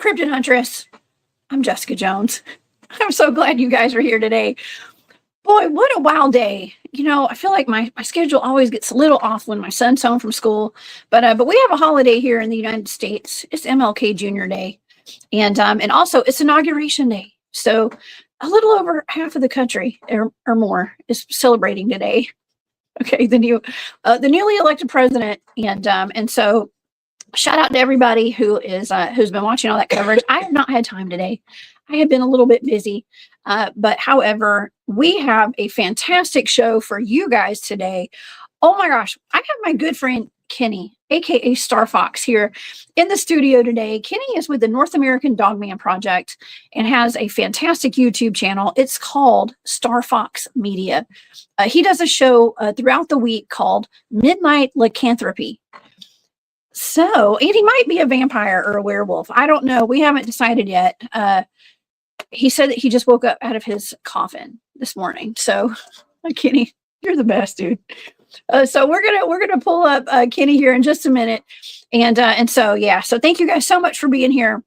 Cryptid Huntress. I'm Jessica Jones. I'm so glad you guys are here today. Boy, what a wild day. You know, I feel like my schedule always gets a little off when my son's home from school. But we have a holiday here in the United States. It's MLK Jr. Day. And also it's Inauguration Day. So a little over half of the country or more is celebrating today. Okay, the newly elected president. And so shout out to everybody who's been watching all that coverage. I have not had time today. I have been a little bit busy, but however, we have a fantastic show for you guys today. Oh my gosh, I have my good friend Kenny, aka Starfox, here in the studio today. Kenny is with the North American Dogman Project and has a fantastic YouTube channel. It's called Starfox Media. He does a show throughout the week called Midnight Lycanthropy. So, and he might be a vampire or a werewolf. I don't know. We haven't decided yet. He said that he just woke up out of his coffin this morning. So, Kenny, you're the best, dude. So we're gonna pull up Kenny here in just a minute, and so yeah. So thank you guys so much for being here.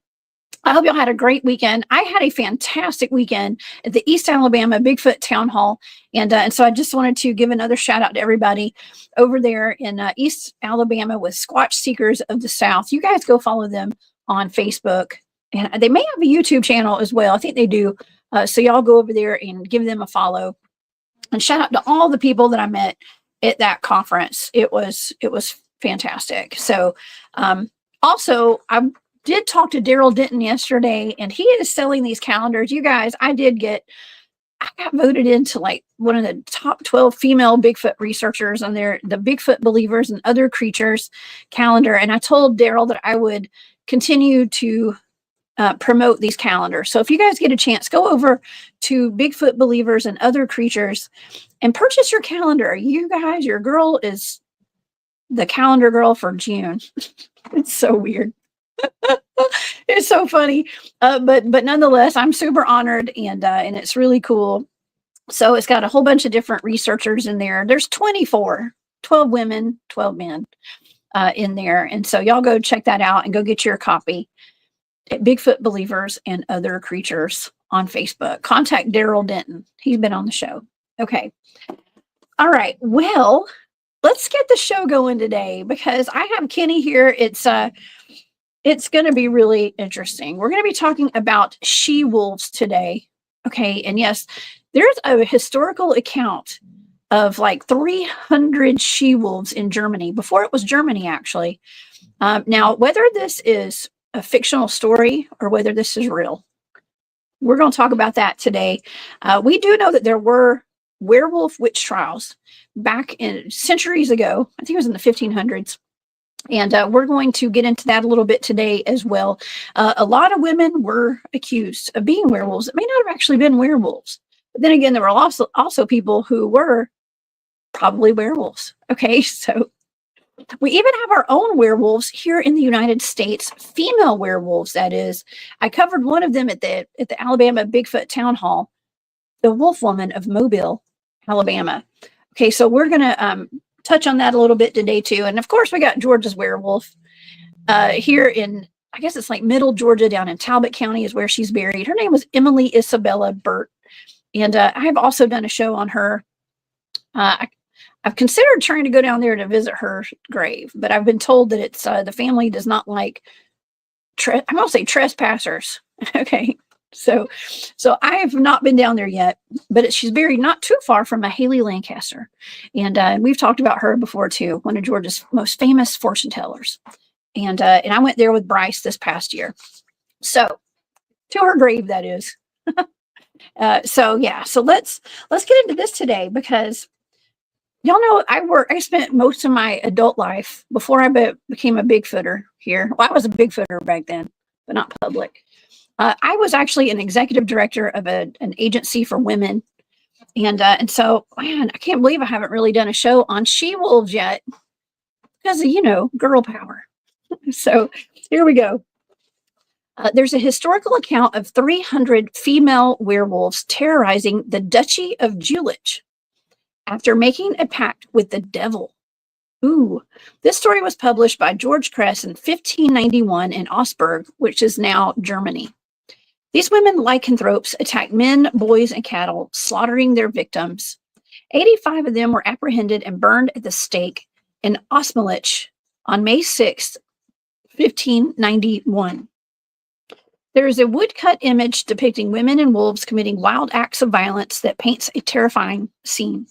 I hope y'all had a great weekend. I had a fantastic weekend at the East Alabama Bigfoot Town Hall. And so I just wanted to give another shout out to everybody over there in East Alabama with Squatch Seekers of the South. You guys go follow them on Facebook. And they may have a YouTube channel as well. I think they do. So y'all go over there and give them a follow. And shout out to all the people that I met at that conference. It was fantastic. So also, I did talk to Daryl Denton yesterday, and he is selling these calendars. You guys, I got voted into like one of the top 12 female Bigfoot researchers on the Bigfoot Believers and Other Creatures calendar. And I told Daryl that I would continue to promote these calendars. So if you guys get a chance, go over to Bigfoot Believers and Other Creatures and purchase your calendar. You guys, your girl is the calendar girl for June. It's so weird. It's so funny. But nonetheless, I'm super honored, and it's really cool. So it's got a whole bunch of different researchers in there. There's 12 women, 12 men in there. And so y'all go check that out and go get your copy at Bigfoot Believers and Other Creatures on Facebook. Contact Daryl Denton. He's been on the show. Okay. All right. Well, let's get the show going today because I have Kenny here. It's going to be really interesting. We're going to be talking about she-wolves today. Okay. And yes, there's a historical account of like 300 she-wolves in Germany before it was Germany, actually. Now, whether this is a fictional story or whether this is real, we're going to talk about that today. We do know that there were werewolf witch trials back in centuries ago. I think it was in the 1500s. And we're going to get into that a little bit today as well. A lot of women were accused of being werewolves. It may not have actually been werewolves. But then again, there were also people who were probably werewolves. Okay, so we even have our own werewolves here in the United States, female werewolves, that is. I covered one of them at the Alabama Bigfoot Town Hall, the Wolfwoman of Mobile, Alabama. Okay, so we're going to touch on that a little bit today too. And of course, we got Georgia's werewolf here in, I guess it's like middle Georgia, down in Talbot County is where she's buried. Her name was Emily Isabella Burt. And I have also done a show on her. I've considered trying to go down there to visit her grave, but I've been told that it's the family does not like, I'm going to say trespassers. Okay. So I have not been down there yet, but she's buried not too far from a Haley Lancaster. And we've talked about her before too, one of Georgia's most famous fortune tellers. And I went there with Bryce this past year. So to her grave, that is. So yeah, so let's get into this today because y'all know I spent most of my adult life before I became a Bigfooter here. Well, I was a Bigfooter back then, but not public. I was actually an executive director of an agency for women. And so, man, I can't believe I haven't really done a show on she-wolves yet because of, girl power. So here we go. There's a historical account of 300 female werewolves terrorizing the Duchy of Jülich after making a pact with the devil. Ooh, this story was published by Georg Kress in 1591 in Augsburg, which is now Germany. These women lycanthropes attacked men, boys, and cattle, slaughtering their victims. 85 of them were apprehended and burned at the stake in Ostmilich on May 6, 1591. There is a woodcut image depicting women and wolves committing wild acts of violence that paints a terrifying scene.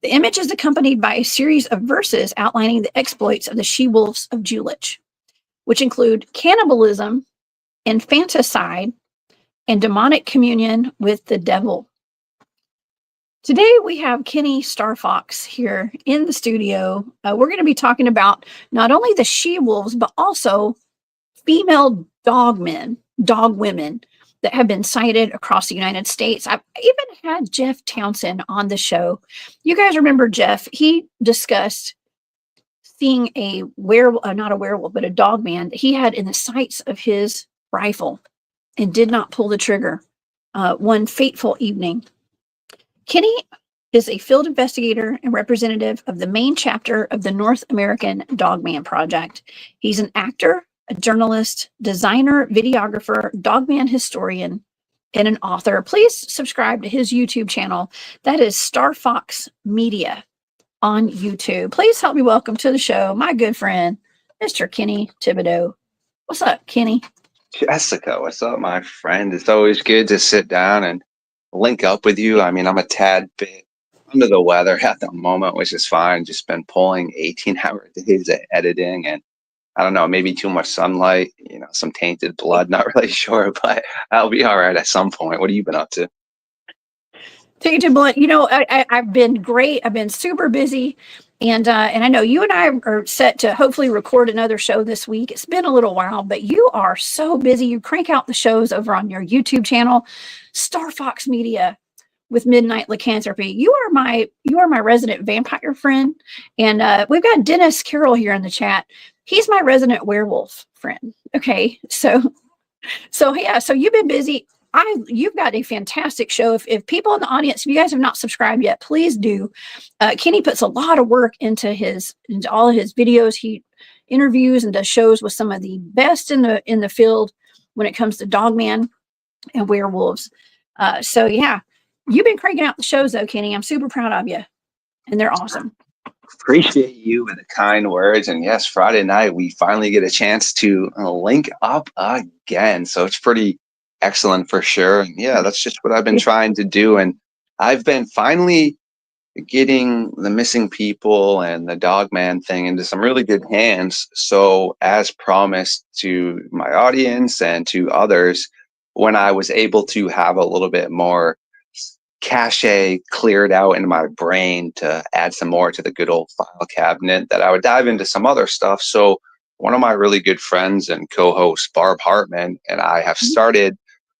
The image is accompanied by a series of verses outlining the exploits of the She-Wolves of Julich, which include cannibalism, infanticide, and demonic communion with the devil. Today we have Kenny Starfox here in the studio. We're going to be talking about not only the she-wolves, but also female dog women that have been sighted across the United States. I've even had Jeff Townsend on the show. You guys remember Jeff? He discussed seeing a werewolf, not a werewolf, but a dogman that he had in the sights of his rifle and did not pull the trigger one fateful evening. Kenny is a field investigator and representative of the main chapter of the North American Dogman Project. He's an actor, a journalist, designer, videographer, dogman historian, and an author. Please subscribe to his YouTube channel. That is Starfox Media on YouTube. Please help me welcome to the show my good friend, Mr. Kenny Thibodeau. What's up, Kenny? Jessica, what's up, my friend? It's always good to sit down and link up with you. I mean, I'm a tad bit under the weather at the moment, which is fine. Just been pulling 18-hour days of editing, and I don't know, maybe too much sunlight, some tainted blood, not really sure, but I'll be all right at some point. What have you been up to? Tainted blood, I've been great. I've been super busy. And I know you and I are set to hopefully record another show this week. It's been a little while, but you are so busy. You crank out the shows over on your YouTube channel, Starfox Media with Midnight Lycanthropy. You are my resident vampire friend, and we've got Dennis Carroll here in the chat. He's my resident werewolf friend. Okay, so yeah, so you've been busy. You've got a fantastic show. If people in the audience, if you guys have not subscribed yet, please do. Kenny puts a lot of work into all of his videos. He interviews and does shows with some of the best in the field when it comes to dogman and werewolves. So yeah, you've been cranking out the shows though, Kenny. I'm super proud of you, and they're awesome. Appreciate you with the kind words. And yes, Friday night we finally get a chance to link up again. So it's pretty excellent for sure. And yeah, that's just what I've been trying to do. And I've been finally getting the missing people and the dogman thing into some really good hands. So as promised to my audience and to others, when I was able to have a little bit more cache cleared out in my brain to add some more to the good old file cabinet, that I would dive into some other stuff. So one of my really good friends and co-hosts, Barb Hartman, and I have started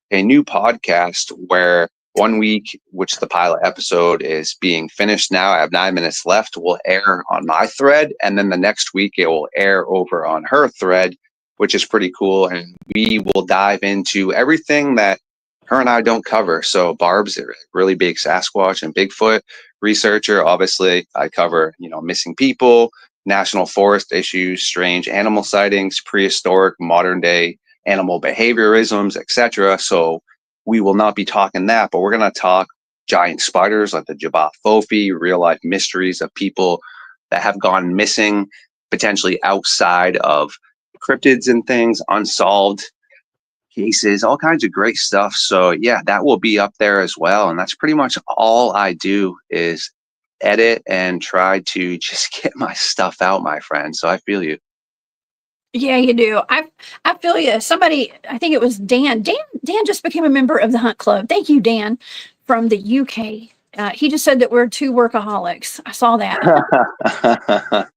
a new podcast where 1 week, which the pilot episode is being finished now, I have 9 minutes left, will air on my thread. And then the next week it will air over on her thread, which is pretty cool. And we will dive into everything that her and I don't cover. So Barb's a really big Sasquatch and Bigfoot researcher. Obviously, I cover, missing people, national forest issues, strange animal sightings, prehistoric, modern day animal behaviorisms, etc. So we will not be talking that, but we're going to talk giant spiders like the Jabba Fofi, real life mysteries of people that have gone missing, potentially outside of cryptids and things, unsolved cases, all kinds of great stuff. So yeah, that will be up there as well. And that's pretty much all I do is edit and try to just get my stuff out, my friend. So I feel you. Yeah, you do. I feel you. Somebody, I think it was Dan. Dan just became a member of the Hunt Club. Thank you, Dan, from the UK. He just said that we're two workaholics. I saw that.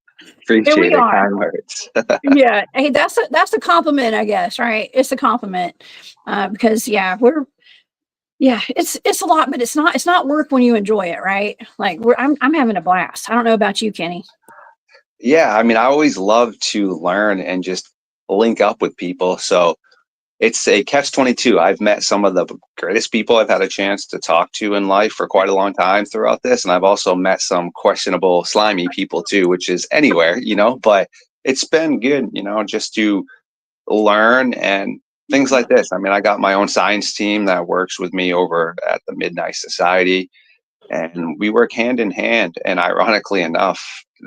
Appreciate it, kind words. Yeah, hey, that's a compliment, I guess, right? It's a compliment because yeah, it's a lot, but it's not work when you enjoy it, right? Like I'm having a blast. I don't know about you, Kenny. Yeah, I mean, I always love to learn and just link up with people. So it's a catch-22. I've met some of the greatest people I've had a chance to talk to in life for quite a long time throughout this. And I've also met some questionable, slimy people too, which is anywhere, but it's been good, just to learn and things like this. I mean, I got my own science team that works with me over at the Midnight Society, and we work hand in hand. And ironically enough,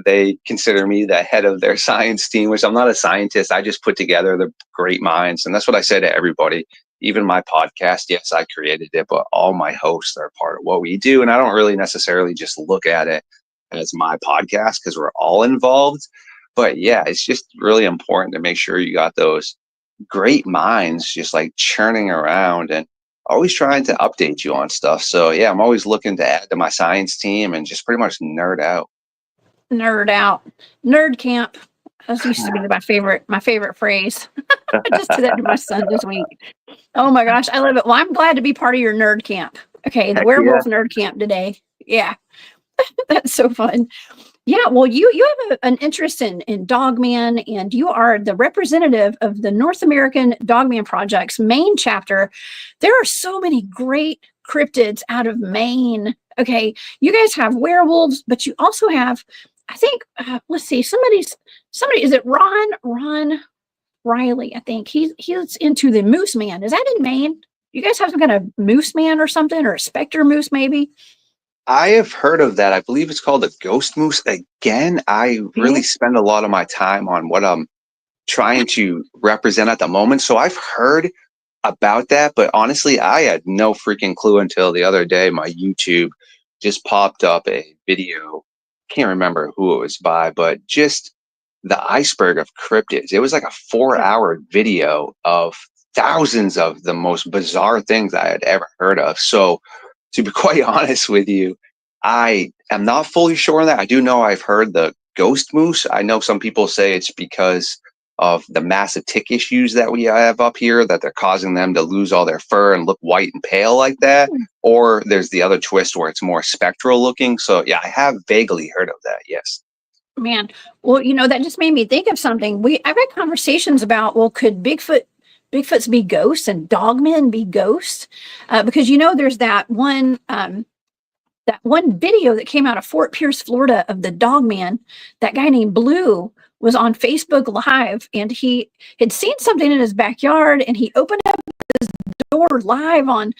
they consider me the head of their science team, which I'm not a scientist. I just put together the great minds. And that's what I say to everybody. Even my podcast, yes, I created it, but all my hosts are part of what we do. And I don't really necessarily just look at it as my podcast because we're all involved. But yeah, it's just really important to make sure you got those great minds just like churning around and always trying to update you on stuff. So yeah, I'm always looking to add to my science team and just pretty much nerd out. Nerd out. Nerd camp. That used to be my favorite phrase. I just did that to my son this week. Oh my gosh, I love it. Well, I'm glad to be part of your nerd camp. Okay, the werewolf nerd camp today. Yeah. That's so fun. Yeah, well, you have an interest in Dogman, and you are the representative of the North American Dogman Project's Maine chapter. There are so many great cryptids out of Maine. Okay, you guys have werewolves, but you also have, I think, let's see, somebody, is it Ron Riley? I think he's into the Moose Man. Is that in Maine? You guys have some kind of Moose Man or something, or a Spectre Moose maybe? I have heard of that. I believe it's called a ghost moose. Again, I really spend a lot of my time on what I'm trying to represent at the moment. So I've heard about that, but honestly, I had no freaking clue until the other day. My YouTube just popped up a video. Can't remember who it was by, but just the iceberg of cryptids. It was like a 4-hour video of thousands of the most bizarre things I had ever heard of. So to be quite honest with you, I am not fully sure on that. I do know I've heard the ghost moose. I know some people say it's because of the massive tick issues that we have up here, that they're causing them to lose all their fur and look white and pale like that. Or there's the other twist where it's more spectral looking. So yeah, I have vaguely heard of that. Yes. Man, well, that just made me think of something. I've had conversations about, well, could Bigfoots be ghosts and dogmen be ghosts? Because there's that one video that came out of Fort Pierce, Florida, of the dogman. That guy named Blue was on Facebook Live, and he had seen something in his backyard, and he opened up his door live on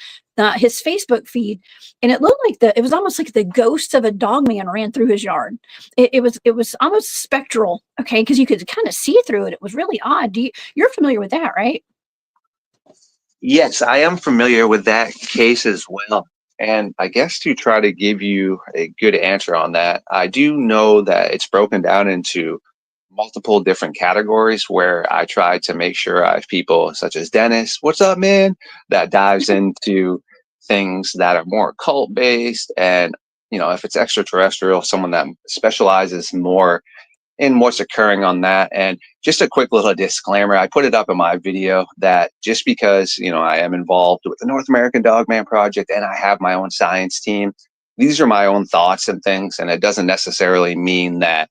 his Facebook feed, and it looked like it was almost like the ghost of a dogman ran through his yard. It was almost spectral, okay, because you could kind of see through it. It was really odd. You're familiar with that, right? Yes, I am familiar with that case as well. And I guess to try to give you a good answer on that, I do know that it's broken down into multiple different categories where I try to make sure I have people such as Dennis, what's up, man, that dives into things that are more occult based. And, if it's extraterrestrial, someone that specializes more in what's occurring on that. And just a quick little disclaimer, I put it up in my video that just because, I am involved with the North American Dogman Project and I have my own science team, these are my own thoughts and things. And it doesn't necessarily mean that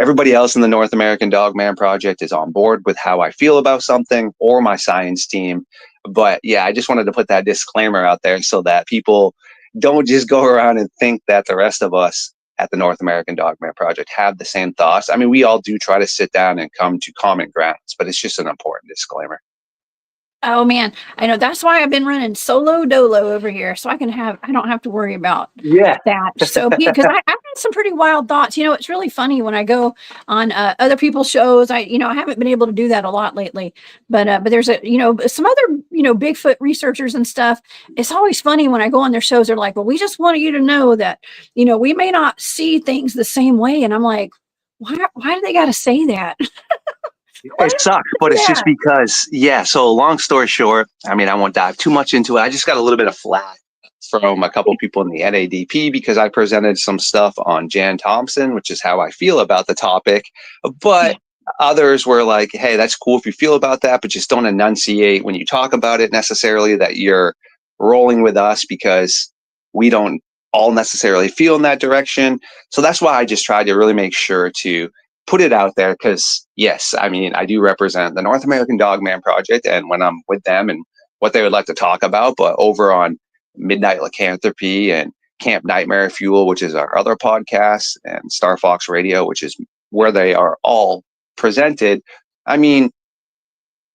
everybody else in the North American Dogman Project is on board with how I feel about something or my science team. But yeah, I just wanted to put that disclaimer out there so that people don't just go around and think that the rest of us at the North American Dogman Project have the same thoughts. I mean, we all do try to sit down and come to common grounds, but it's just an important disclaimer. Oh man, I know, that's why I've been running solo dolo over here, so I don't have to worry about that. So because I've had some pretty wild thoughts. It's really funny when I go on other people's shows. I haven't been able to do that a lot lately, but there's some other Bigfoot researchers and stuff. It's always funny when I go on their shows. They're like, well, we just want you to know that we may not see things the same way, and I'm like, why do they got to say that? It sucks, but it's just because, so long story short, I mean, I won't dive too much into it. I just got a little bit of flack from a couple people in the NADP because I presented some stuff on Jan Thompson, which is how I feel about the topic. But others were like, hey, that's cool if you feel about that, but just don't enunciate when you talk about it necessarily that you're rolling with us because we don't all necessarily feel in that direction. So that's why I just tried to really make sure to put it out there because, yes, I mean, I do represent the North American Dogman Project, and when I'm with them and what they would like to talk about, but over on Midnight Lycanthropy and Camp Nightmare Fuel, which is our other podcast, and Starfox Radio, which is where they are all presented. I mean,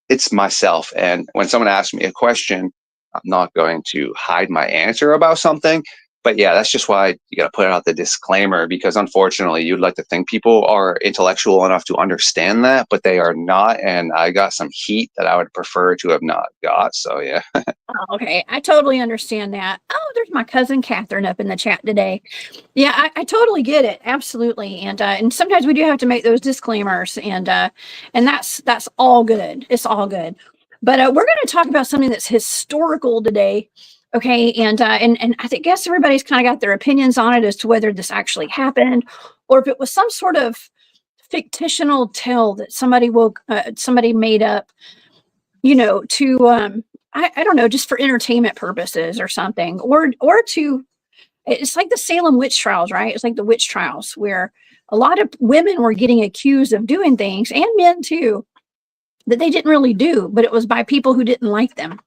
it's myself. And when someone asks me a question, I'm not going to hide my answer about something. But yeah, that's just why you got to put out the disclaimer, because unfortunately, you'd like to think people are intellectual enough to understand that, but they are not. And I got some heat that I would prefer to have not got. So yeah. Oh, okay, I totally understand that. Oh, there's my cousin Catherine up in the chat today. Yeah, I totally get it, absolutely. And sometimes we do have to make those disclaimers, and that's all good. It's all good. But we're going to talk about something that's historical today. Okay, and I think guess everybody's kind of got their opinions on it as to whether this actually happened or if it was some sort of fictional tale that somebody made up, to I don't know, just for entertainment purposes or something, or to, it's like the Salem witch trials, right? It's like the witch trials where a lot of women were getting accused of doing things, and men too, that they didn't really do, but it was by people who didn't like them.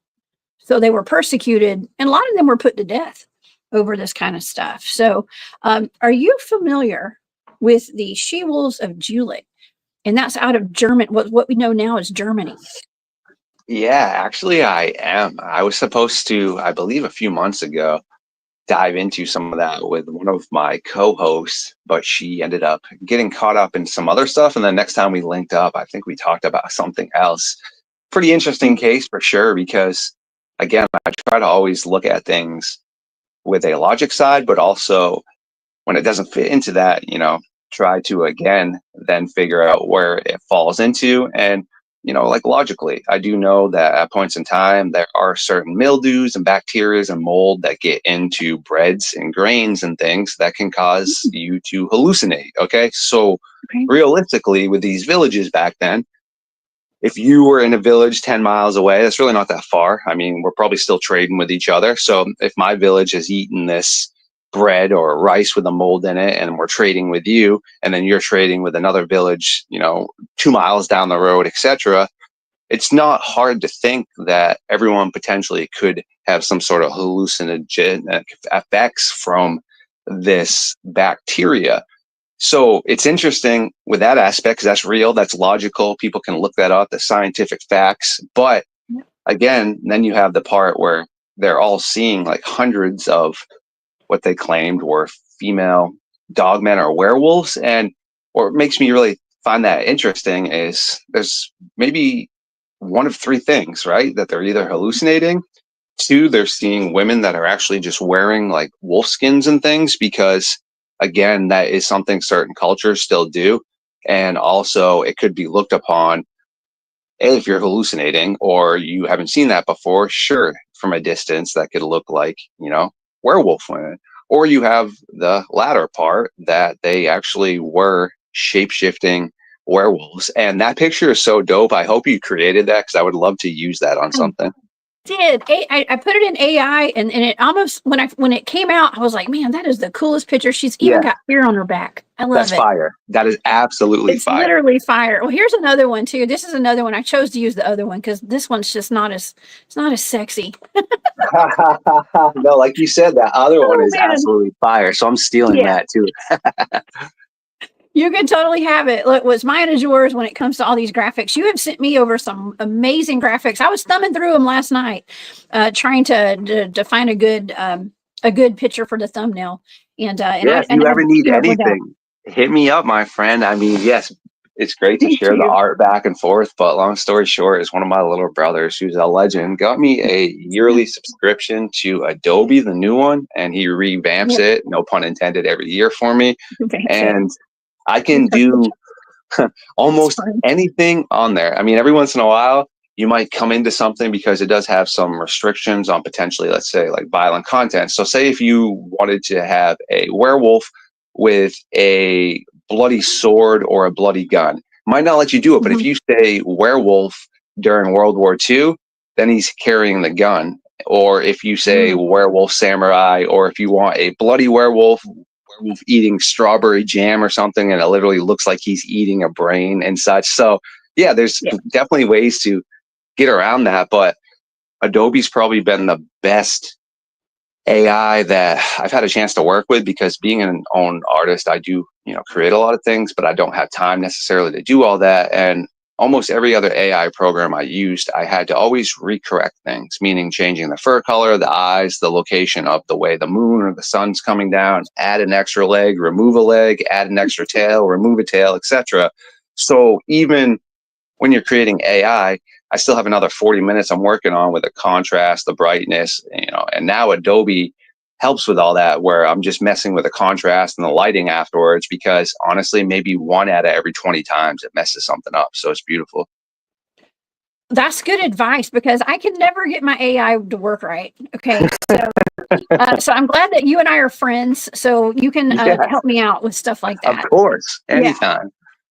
So they were persecuted, and a lot of them were put to death over this kind of stuff. So are you familiar with the She-Wolves of Julich? And that's out of German, what we know now is Germany. Yeah, actually, I am. I was supposed to, I believe, a few months ago, dive into some of that with one of my co-hosts, but she ended up getting caught up in some other stuff. And then next time we linked up, I think we talked about something else. Pretty interesting case for sure, because again, I try to always look at things with a logic side, but also when it doesn't fit into that, try to again then figure out where it falls into. And like logically, I do know that at points in time there are certain mildews and bacteria and mold that get into breads and grains and things that can cause you to hallucinate. Okay, so realistically, with these villages back then, if you were in a village 10 miles away, that's really not that far. I mean, we're probably still trading with each other. So if my village has eaten this bread or rice with a mold in it, and we're trading with you, and then you're trading with another village, 2 miles down the road, etc., it's not hard to think that everyone potentially could have some sort of hallucinogenic effects from this bacteria. So it's interesting with that aspect, because that's real, that's logical. People can look that up, the scientific facts. But again, then you have the part where they're all seeing like hundreds of what they claimed were female dogmen or werewolves. And what makes me really find that interesting is there's maybe one of three things, right? That they're either hallucinating, two, they're seeing women that are actually just wearing like wolf skins and things, because again, that is something certain cultures still do. And also it could be looked upon, if you're hallucinating or you haven't seen that before, sure, from a distance that could look like, werewolf women. Or you have the latter part, that they actually were shape-shifting werewolves. And that picture is so dope. I hope you created that, because I would love to use that on something. I put it in AI, and it almost, when it came out, I was like, man, that is the coolest picture. She's even got hair on her back. I love it. That's fire. That is absolutely it's fire. It's literally fire. Well, here's another one too. This is another one. I chose to use the other one because this one's just it's not as sexy. No, like you said, that other one is absolutely fire. So I'm stealing that too. You can totally have it. Look, what's mine is yours when it comes to all these graphics. You have sent me over some amazing graphics. I was thumbing through them last night, trying to find a good picture for the thumbnail. And if you ever need anything, hit me up, my friend. I mean, yes, it's great to share the art back and forth. But long story short, is one of my little brothers, who's a legend, got me a yearly subscription to Adobe, the new one, and he revamps it, no pun intended, every year for me. And I can do almost anything on there. I mean, every once in a while, you might come into something because it does have some restrictions on potentially, let's say, like violent content. So say if you wanted to have a werewolf with a bloody sword or a bloody gun, might not let you do it. But if you say werewolf during World War II, then he's carrying the gun. Or if you say werewolf samurai, or if you want a bloody werewolf werewolf eating strawberry jam or something, and it literally looks like he's eating a brain and such. So yeah, there's definitely ways to get around that, but Adobe's probably been the best AI that I've had a chance to work with, because being an own artist, I do, create a lot of things, but I don't have time necessarily to do all that. And almost every other AI program I used, I had to always recorrect things, meaning changing the fur color, the eyes, the location of the way the moon or the sun's coming down, add an extra leg, remove a leg, add an extra tail, remove a tail, etc. So even when you're creating AI, I still have another 40 minutes I'm working on with the contrast, the brightness, and now Adobe helps with all that, where I'm just messing with the contrast and the lighting afterwards, because honestly, maybe one out of every 20 times it messes something up. So it's beautiful. That's good advice, because I can never get my AI to work right. Okay. So I'm glad that you and I are friends, so you can help me out with stuff like that. Of course. Anytime. Yeah.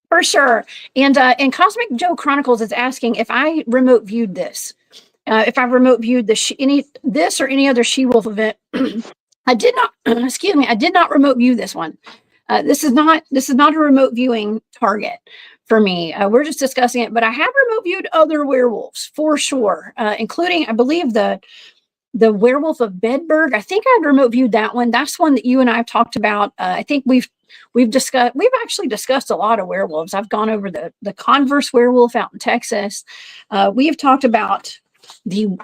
For sure. And Cosmic Joe Chronicles is asking if I remote viewed this. If I remote viewed this or any other She-Wolf event. I did not, excuse me, I did not remote view this one. This is not a remote viewing target for me. We're just discussing it, but I have remote viewed other werewolves for sure, including, I believe, the Werewolf of Bedburg. I think I've remote viewed that one. That's one that you and I have talked about. I think we've actually discussed a lot of werewolves. I've gone over the Converse werewolf out in Texas. We've talked about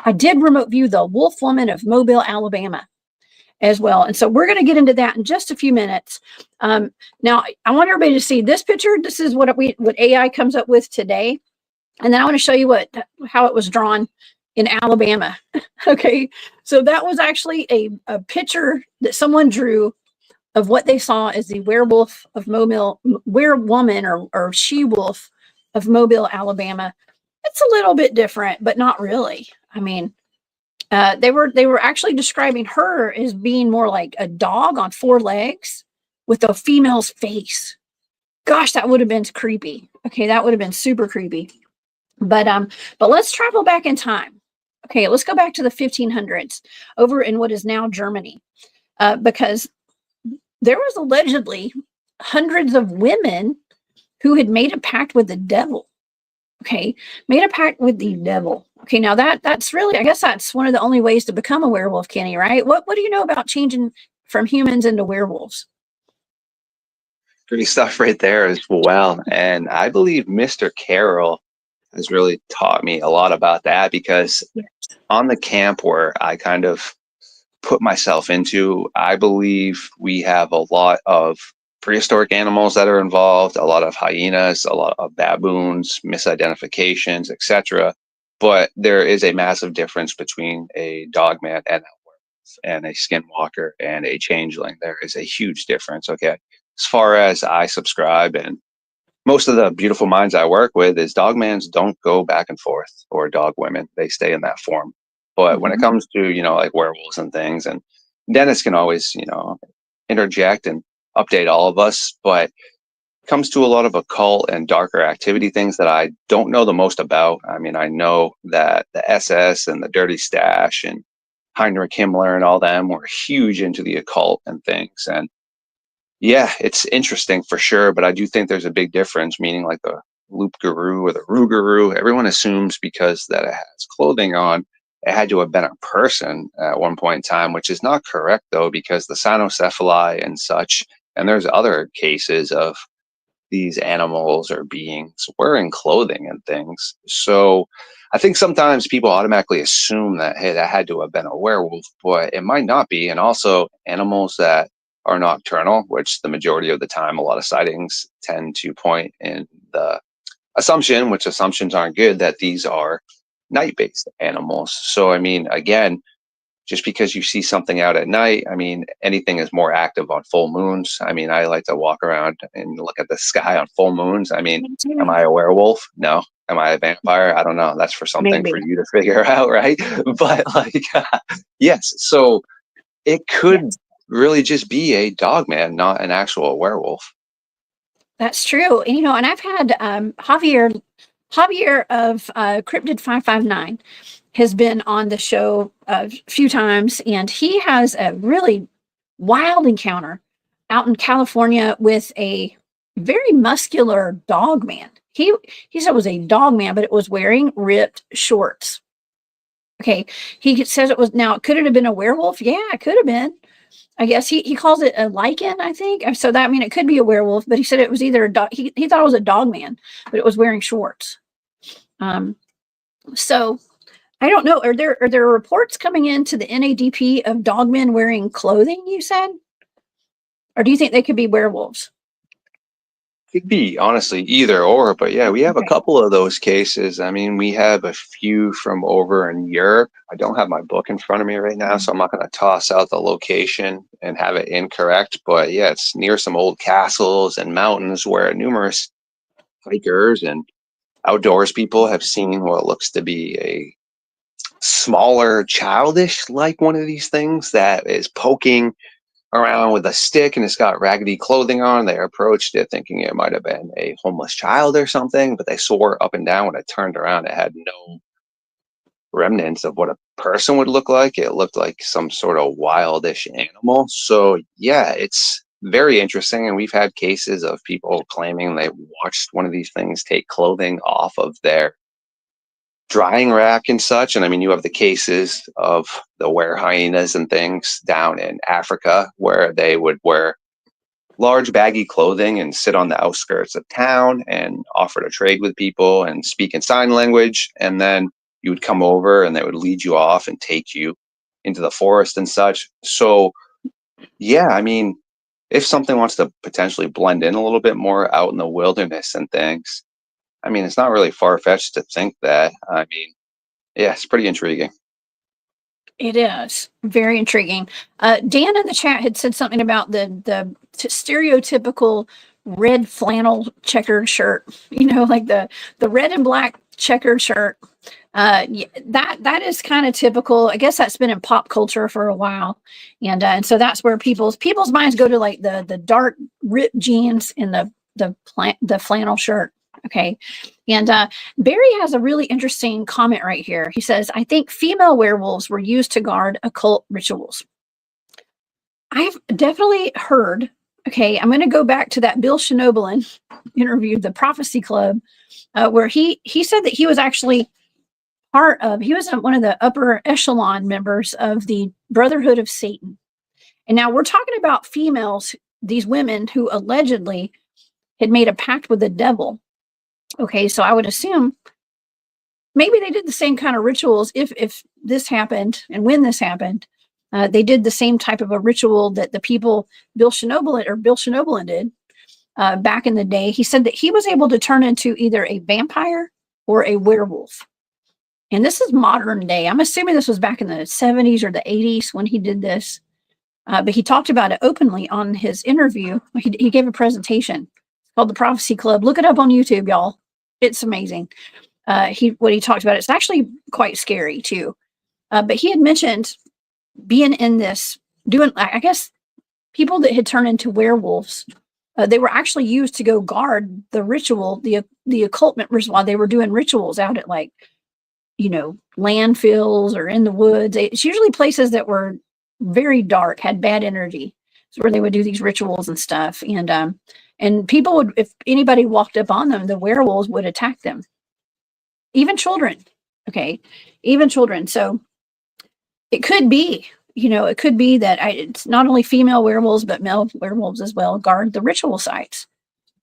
I did remote view the Wolf Woman of Mobile, Alabama as well. And so we're going to get into that in just a few minutes. Now I want everybody to see this picture. This is what AI comes up with today. And then I want to show you how it was drawn in Alabama. Okay. So that was actually a picture that someone drew of what they saw as the werewolf of Mobile, werewoman or she-wolf of Mobile, Alabama. It's a little bit different, but not really. I mean, they were actually describing her as being more like a dog on 4 legs with a female's face. Gosh, that would have been creepy. Okay, that would have been super creepy. But let's travel back in time. Okay, let's go back to the 1500s over in what is now Germany, because there was allegedly hundreds of women who had made a pact with the devil. Okay, made a pact with the devil. Okay, now that's really, I guess that's one of the only ways to become a werewolf, Kenny, right? What do you know about changing from humans into werewolves? Pretty stuff right there as well. And I believe Mr. Carroll has really taught me a lot about that, because on the camp where I kind of put myself into, I believe we have a lot of prehistoric animals that are involved, a lot of hyenas, a lot of baboons, misidentifications, etc. But there is a massive difference between a dogman and a werewolf and a skinwalker and a changeling. There is a huge difference. Okay, as far as I subscribe, and most of the beautiful minds I work with, is dogmans don't go back and forth, or dog women, they stay in that form. But when it comes to, like werewolves and things, and Dennis can always, interject and update all of us, but it comes to a lot of occult and darker activity things that I don't know the most about. I mean, I know that the SS and the Dirty Stash and Heinrich Himmler and all them were huge into the occult and things. And yeah, it's interesting for sure, but I do think there's a big difference, meaning like the Loop Guru or the Rougarou. Everyone assumes because that it has clothing on, it had to have been a person at one point in time, which is not correct, though, because the cynocephali and such, and there's other cases of these animals or beings wearing clothing and things. So I think sometimes people automatically assume that, hey, that had to have been a werewolf, but it might not be. And also animals that are nocturnal, which the majority of the time, a lot of sightings tend to point in the assumption, which assumptions aren't good, that these are night-based animals. So, I mean, again, just because you see something out at night, I mean, anything is more active on full moons. I mean, I like to walk around and look at the sky on full moons. I mean, am I a werewolf? No. Am I a vampire? I don't know. That's for something for you to figure out, right? But yes. So it could really just be a dogman, not an actual werewolf. That's true. And, and I've had Javier of Cryptid 559 has been on the show a few times, and he has a really wild encounter out in California with a very muscular dog man. He said it was a dog man, but it was wearing ripped shorts. Okay, he says it was, now could it have been a werewolf? Yeah, it could have been. I guess he calls it a lycan, I think. So that, I mean, it could be a werewolf, but he said it was either a dog. He thought it was a dog man, but it was wearing shorts. So I don't know. Are there reports coming into the NADP of dogmen wearing clothing, you said? Or do you think they could be werewolves? Could be honestly either or, but yeah, we have a couple of those cases. I mean, we have a few from over in Europe. I don't have my book in front of me right now, so I'm not going to toss out the location and have it incorrect. But yeah, it's near some old castles and mountains where numerous hikers and outdoors people have seen what looks to be a smaller, childish like one of these things that is poking around with a stick, and it's got raggedy clothing on. They approached it thinking it might have been a homeless child or something, but they swore up and down when it turned around it had no remnants of what a person would look like. It looked like some sort of wildish animal. So yeah, it's very interesting, and we've had cases of people claiming they watched one of these things take clothing off of their drying rack and such. And I mean, you have the cases of the were hyenas and things down in Africa where they would wear large baggy clothing and sit on the outskirts of town and offer to trade with people and speak in sign language. And then you would come over and they would lead you off and take you into the forest and such. So yeah, I mean, if something wants to potentially blend in a little bit more out in the wilderness and things, I mean, it's not really far-fetched to think that. I mean, yeah, it's pretty intriguing. It is very intriguing. Dan in the chat had said something about the stereotypical red flannel checkered shirt. You know, like the red and black checkered shirt. That is kind of typical. I guess that's been in pop culture for a while, and so that's where people's minds go to, like the dark ripped jeans and the flannel shirt. Okay. And Barry has a really interesting comment right here. He says, I think female werewolves were used to guard occult rituals. I've definitely heard, okay, I'm going to go back to that Bill Schnoebelen interview, the Prophecy Club, where he said that he was actually he was one of the upper echelon members of the Brotherhood of Satan. And now we're talking about females, these women who allegedly had made a pact with the devil. Okay, so I would assume maybe they did the same kind of rituals if this happened and when this happened. They did the same type of a ritual that the people Bill Schnoebelen did back in the day. He said that he was able to turn into either a vampire or a werewolf. And this is modern day. I'm assuming this was back in the 70s or the 80s when he did this. But he talked about it openly on his interview. He gave a presentation called the Prophecy Club. Look it up on YouTube, y'all. It's amazing. What he talked about, it's actually quite scary too. But he had mentioned being in this, doing, I guess, people that had turned into werewolves, they were actually used to go guard the ritual, the occult members while they were doing rituals out at, like, you know, landfills or in the woods. It's usually places that were very dark, had bad energy. So where they would do these rituals and stuff. And people would, if anybody walked up on them, the werewolves would attack them. Even children. Okay. Even children. So it could be, you know, it could be that it's not only female werewolves, but male werewolves as well guard the ritual sites.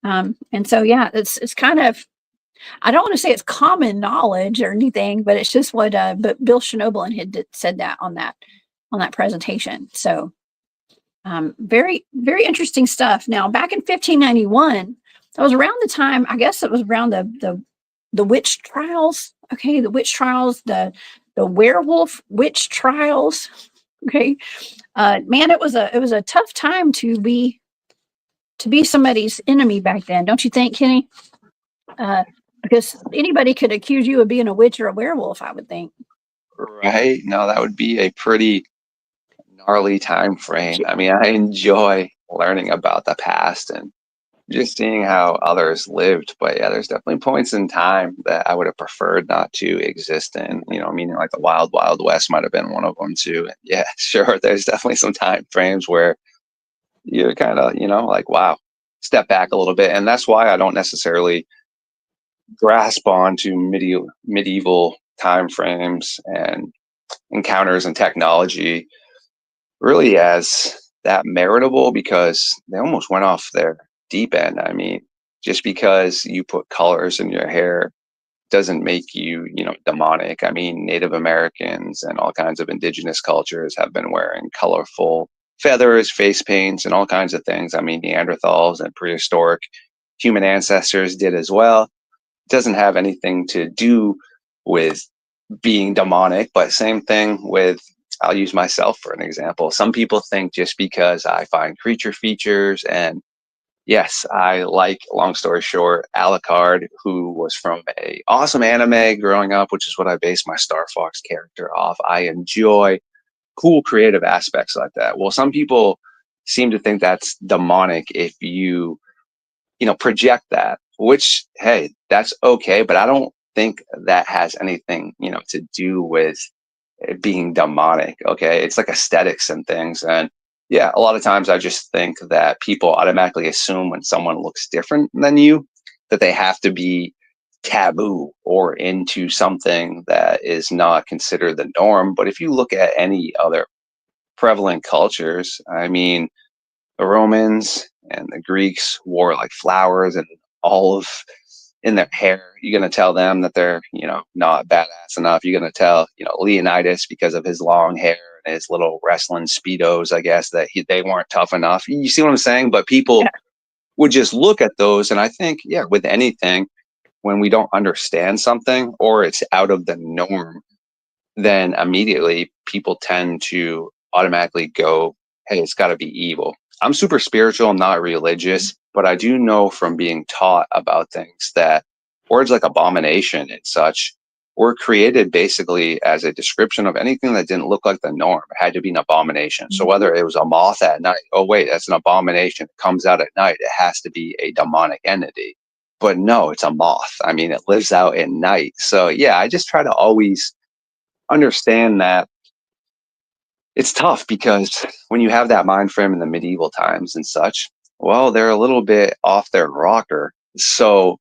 And so, yeah, it's kind of, I don't want to say it's common knowledge or anything, but it's just what, but Bill Schnoebelen had said that on that presentation. So, very, very interesting stuff. Now, back in 1591, that was around the time, I guess it was around the witch trials. Okay, the witch trials, the werewolf witch trials. Okay, man, it was a tough time to be somebody's enemy back then, don't you think, Kenny? Because anybody could accuse you of being a witch or a werewolf, I would think. Right? No, that would be a pretty gnarly time frame. I mean, I enjoy learning about the past and just seeing how others lived. But yeah, there's definitely points in time that I would have preferred not to exist in, you know, meaning like the Wild Wild West might have been one of them too. Yeah, sure. There's definitely some time frames where you're kind of, like, wow, step back a little bit. And that's why I don't necessarily grasp onto medieval time frames and encounters and technology really as that meritable, because they almost went off their deep end. I mean, just because you put colors in your hair doesn't make you, demonic. I mean, Native Americans and all kinds of indigenous cultures have been wearing colorful feathers, face paints, and all kinds of things. I mean, Neanderthals and prehistoric human ancestors did as well. It doesn't have anything to do with being demonic, but same thing with, I'll use myself for an example. Some people think just because I find creature features, and yes, I like, long story short, Alucard, who was from a awesome anime growing up, which is what I based my Starfox character off. I enjoy cool creative aspects like that. Well, some people seem to think that's demonic if you, project that, which, hey, that's okay, but I don't think that has anything, to do with it being demonic. Okay, it's like aesthetics and things. And yeah, a lot of times I just think that people automatically assume when someone looks different than you that they have to be taboo or into something that is not considered the norm. But if you look at any other prevalent cultures, I mean, the Romans and the Greeks wore like flowers and olive in their hair. You're going to tell them that they're, not badass enough. You're going to tell, Leonidas, because of his long hair and his little wrestling Speedos, I guess, that they weren't tough enough. You see what I'm saying? But people would just look at those. And I think, yeah, with anything, when we don't understand something or it's out of the norm, then immediately people tend to automatically go, hey, it's got to be evil. I'm super spiritual, I'm not religious, but I do know from being taught about things that words like abomination and such were created basically as a description of anything that didn't look like the norm. It had to be an abomination. So whether it was a moth at night, oh wait, that's an abomination, it comes out at night, it has to be a demonic entity. But no, it's a moth. I mean, it lives out at night. So yeah, I just try to always understand that it's tough, because when you have that mind frame in the medieval times and such, well, they're a little bit off their rocker. So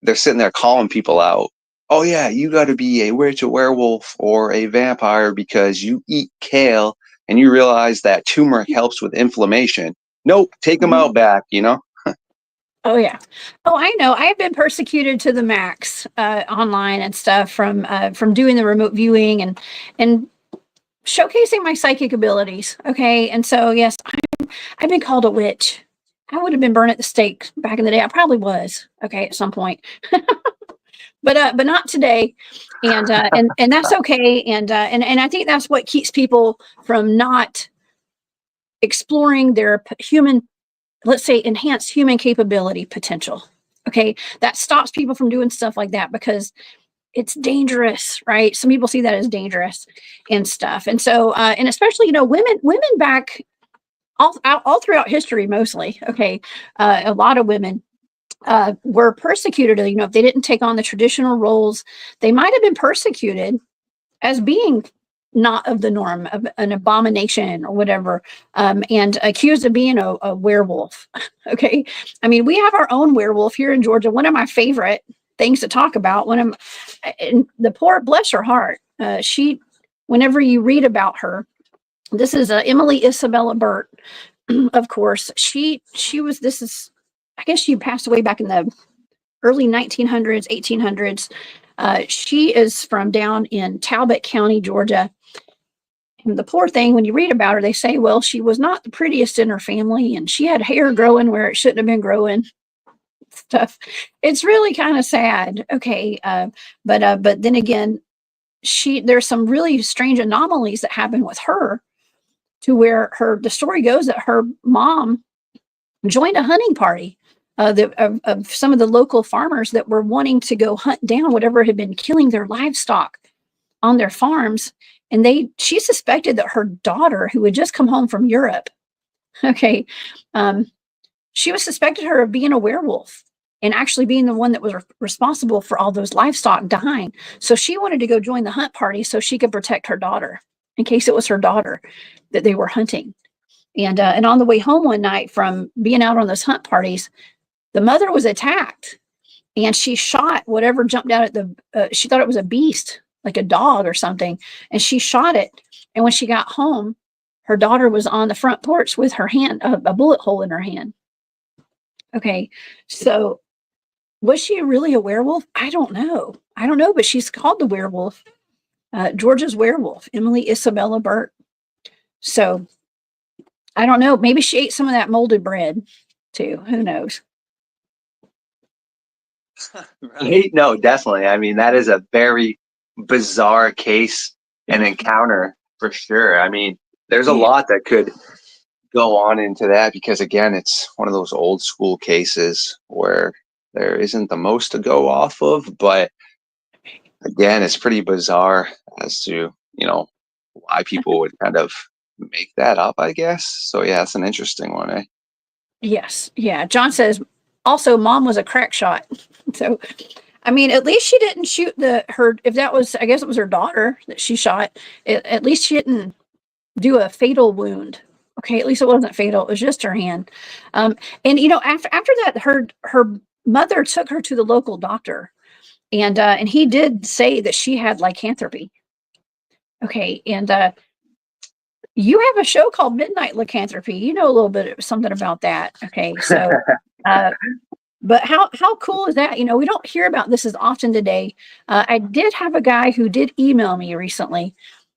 they're sitting there calling people out. Oh yeah, you got to be a witch, a werewolf, or a vampire because you eat kale and you realize that turmeric helps with inflammation. Nope, take them out back, Oh yeah. Oh, I know. I have been persecuted to the max online and stuff from doing the remote viewing and showcasing my psychic abilities. Okay, and so yes, I've been called a witch. I would have been burned at the stake back in the day. I probably was. Okay, at some point, but not today. And that's okay. And I think that's what keeps people from not exploring their human, let's say, enhanced human capability potential. Okay, that stops people from doing stuff like that because it's dangerous, right? Some people see that as dangerous and stuff. And so, and especially, women back all throughout history, mostly, okay, a lot of women were persecuted. If they didn't take on the traditional roles, they might have been persecuted as being not of the norm, of an abomination or whatever, and accused of being a werewolf. Okay, I mean, we have our own werewolf here in Georgia. One of my favorite things to talk about. And the poor, bless her heart, she, whenever you read about her, this is Emily Isabella Burt. Of course, she was. This is, I guess, she passed away back in the early 1900s, 1800s. She is from down in Talbot County, Georgia. And the poor thing, when you read about her, they say, well, she was not the prettiest in her family, and she had hair growing where it shouldn't have been growing. Stuff. It's really kind of sad. Okay, but then again, there's some really strange anomalies that happen with her, to where the story goes that her mom joined a hunting party of some of the local farmers that were wanting to go hunt down whatever had been killing their livestock on their farms. And she suspected that her daughter, who had just come home from Europe, okay, she was suspected her of being a werewolf and actually being the one that was responsible for all those livestock dying. So she wanted to go join the hunt party so she could protect her daughter, in case it was her daughter that they were hunting. And on the way home one night from being out on those hunt parties, the mother was attacked, and she shot whatever jumped out at the. She thought it was a beast, like a dog or something, and she shot it. And when she got home, her daughter was on the front porch with her hand, a bullet hole in her hand. Okay, so was she really a werewolf? I don't know. I don't know, but she's called the werewolf. Georgia's werewolf, Emily Isabella Burt. So I don't know. Maybe she ate some of that molded bread too. Who knows? Right? No, definitely. I mean, that is a very bizarre case and encounter for sure. I mean, there's a Yeah. lot that could go on into that because, again, it's one of those old school cases where there isn't the most to go off of. But again, it's pretty bizarre as to, why people would kind of make that up, I guess. So, yeah, it's an interesting one, eh? Yes. Yeah. John says also mom was a crack shot. So I mean, at least she didn't shoot her, if that was, I guess it was her daughter that she shot. At least she didn't do a fatal wound. Okay, at least it wasn't fatal. It was just her hand. And after that, her mother took her to the local doctor, and he did say that she had lycanthropy. Okay, and you have a show called Midnight Lycanthropy. You know a little bit something about that. Okay, so uh, but how cool is that? We don't hear about this as often today. I did have a guy who did email me recently.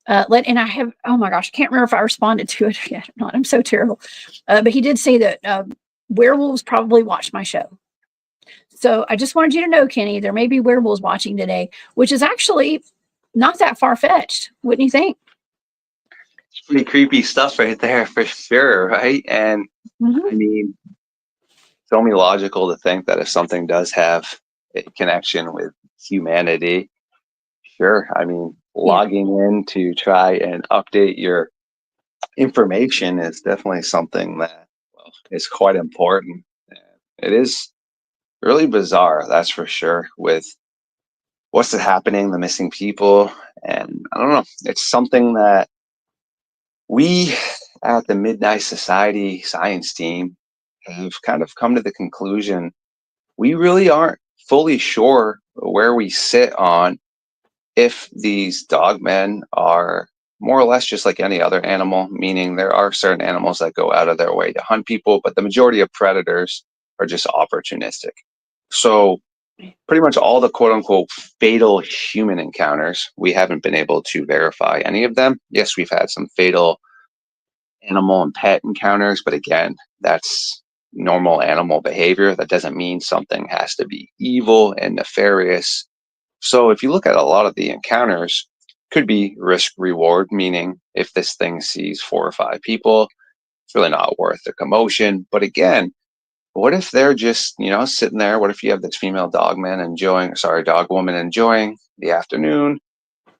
And I have, oh my gosh, I can't remember if I responded to it yet or not. I'm so terrible. But he did say that werewolves probably watch my show. So I just wanted you to know, Kenny, there may be werewolves watching today, which is actually not that far fetched. Wouldn't you think? It's pretty creepy stuff right there for sure, right? And I Mm-hmm. mean, it's only logical to think that if something does have a connection with humanity, sure. I mean, Yeah. logging in to try and update your information is definitely something that, well, is quite important. It is really bizarre, that's for sure, with what's happening, the missing people. And I don't know, it's something that we at the Midnight Society science team have kind of come to the conclusion we really aren't fully sure where we sit on if these dogmen are more or less just like any other animal, meaning there are certain animals that go out of their way to hunt people, but the majority of predators are just opportunistic. So, pretty much all the quote unquote fatal human encounters, we haven't been able to verify any of them. Yes, we've had some fatal animal and pet encounters, but again, that's normal animal behavior. That doesn't mean something has to be evil and nefarious. So if you look at a lot of the encounters, could be risk reward, meaning if this thing sees 4 or 5 people, it's really not worth the commotion. But again, what if they're just, sitting there? What if you have this female dog woman enjoying the afternoon,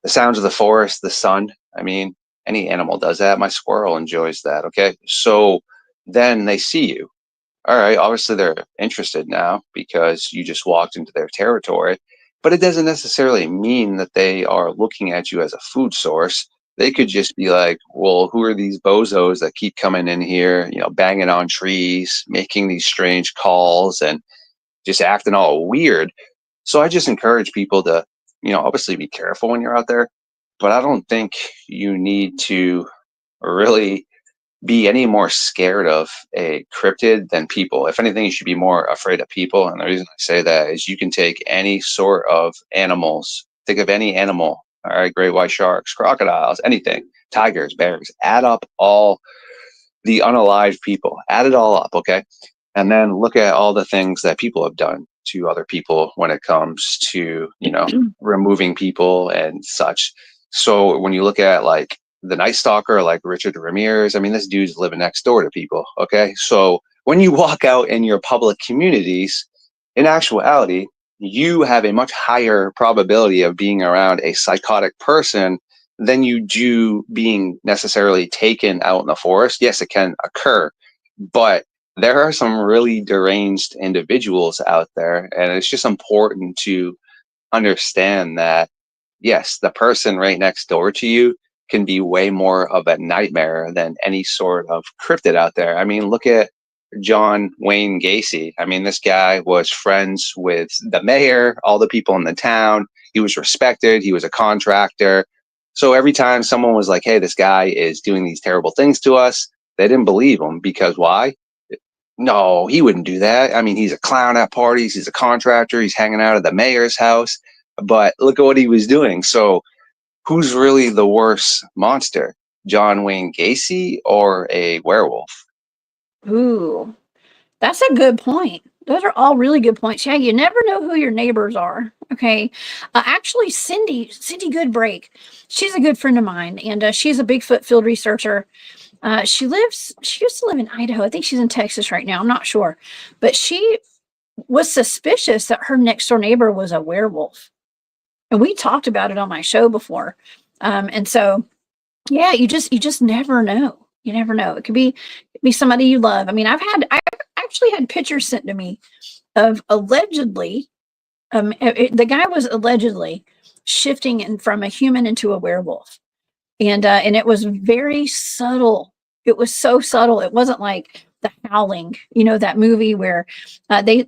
the sounds of the forest, the sun? I mean, any animal does that. My squirrel enjoys that. Okay. So then they see you. All right. Obviously, they're interested now because you just walked into their territory, but it doesn't necessarily mean that they are looking at you as a food source. They could just be like, well, who are these bozos that keep coming in here, banging on trees, making these strange calls and just acting all weird. So I just encourage people to, obviously be careful when you're out there, but I don't think you need to really be any more scared of a cryptid than people. If anything, you should be more afraid of people. And the reason I say that is you can take any sort of animals, think of any animal, all right, great white sharks, crocodiles, anything, tigers, bears, add up all the unalive people, add it all up, okay? And then look at all the things that people have done to other people when it comes to, removing people and such. So when you look at like the Night Stalker, like Richard Ramirez, I mean, this dude's living next door to people, okay? So when you walk out in your public communities, in actuality, you have a much higher probability of being around a psychotic person than you do being necessarily taken out in the forest. Yes, it can occur, but there are some really deranged individuals out there, and it's just important to understand that yes, the person right next door to you can be way more of a nightmare than any sort of cryptid out there. I mean, look at John Wayne Gacy. I mean, this guy was friends with the mayor, all the people in the town. He was respected. He was a contractor. So every time someone was like, hey, this guy is doing these terrible things to us, they didn't believe him because why? No, he wouldn't do that. I mean, he's a clown at parties. He's a contractor. He's hanging out at the mayor's house. But look at what he was doing. So who's really the worst monster? John Wayne Gacy or a werewolf? Ooh, that's a good point. Those are all really good points. Yeah, you never know who your neighbors are. Okay. Actually, Cindy Goodbreak, she's a good friend of mine, and she's a Bigfoot field researcher. She used to live in Idaho. I think she's in Texas right now. I'm not sure. But she was suspicious that her next door neighbor was a werewolf. And we talked about it on my show before. And so, yeah, you just never know. You never know. It could be somebody you love. I mean, I've actually had pictures sent to me of allegedly, the guy was allegedly shifting from a human into a werewolf. And it was very subtle. It was so subtle. It wasn't like The Howling, that movie where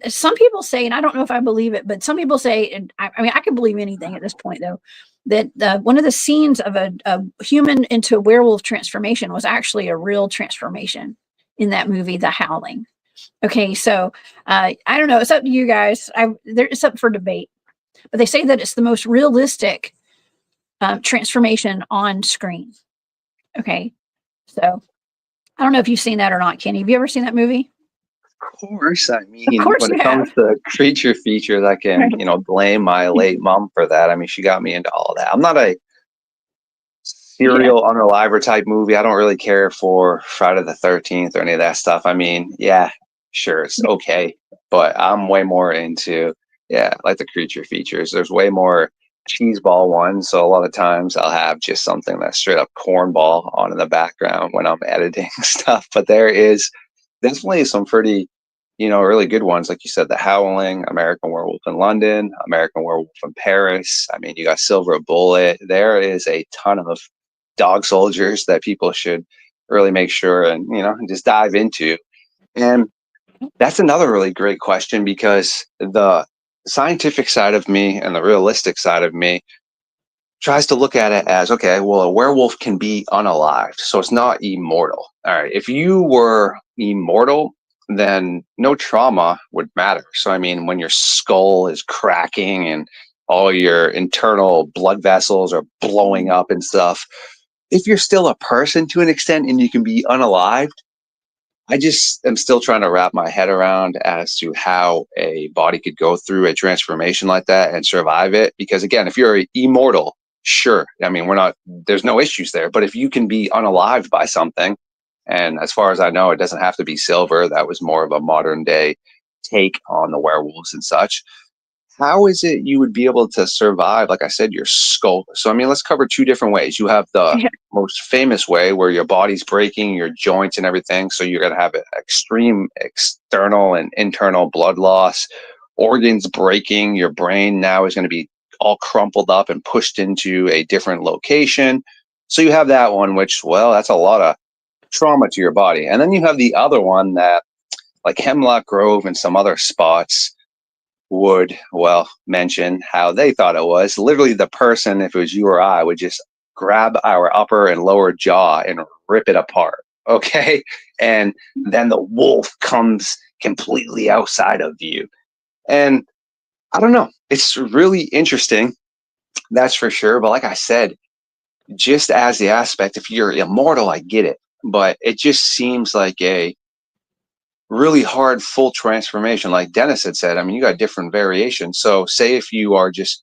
some people say, and I don't know if I believe it, but some people say, and I mean, I can believe anything at this point though, that one of the scenes of a human into a werewolf transformation was actually a real transformation in that movie, The Howling. Okay, so I don't know. It's up to you guys. It's up for debate, but they say that it's the most realistic transformation on screen. Okay, so I don't know if you've seen that or not, Kenny. Have you ever seen that movie? Of course. I mean, Of course when you it comes have. to creature features, I can, blame my late mom for that. I mean, she got me into all of that. I'm not a Yeah. serial unreliver type movie. I don't really care for Friday the 13th or any of that stuff. I mean, yeah, sure, it's okay. But I'm way more into, like the creature features. There's way more cheeseball ones. So a lot of times I'll have just something that's straight up cornball on in the background when I'm editing stuff. But there is definitely some pretty, really good ones. Like you said, The Howling, American Werewolf in London, American Werewolf in Paris. I mean, you got Silver Bullet. There is a ton of dog soldiers that people should really make sure and, just dive into. And that's another really great question because the scientific side of me and the realistic side of me tries to look at it as, okay, well, a werewolf can be unalived, so it's not immortal. All right, if you were immortal, then no trauma would matter. So, I mean, when your skull is cracking and all your internal blood vessels are blowing up and stuff, if you're still a person to an extent and you can be unalived, I just am still trying to wrap my head around as to how a body could go through a transformation like that and survive it. Because again, if you're immortal, sure. I mean, there's no issues there. But if you can be unalived by something, and as far as I know, it doesn't have to be silver. That was more of a modern day take on the werewolves and such. How is it you would be able to survive, like I said, your skull? So, I mean, let's cover two different ways. You have the most famous way where your body's breaking, your joints and everything. So you're going to have extreme external and internal blood loss, organs breaking. Your brain now is going to be all crumpled up and pushed into a different location. So you have that one, which, well, that's a lot of trauma to your body. And then you have the other one that, like Hemlock Grove and some other spots, would, well, mention how they thought it was. Literally, the person, if it was you or I, would just grab our upper and lower jaw and rip it apart. Okay. And then the wolf comes completely outside of you. And I don't know. It's really interesting. That's for sure. But like I said, just as the aspect, if you're immortal, I get it. But it just seems like a really hard full transformation. Like Dennis had said, I mean, you got different variations. So say if you are just,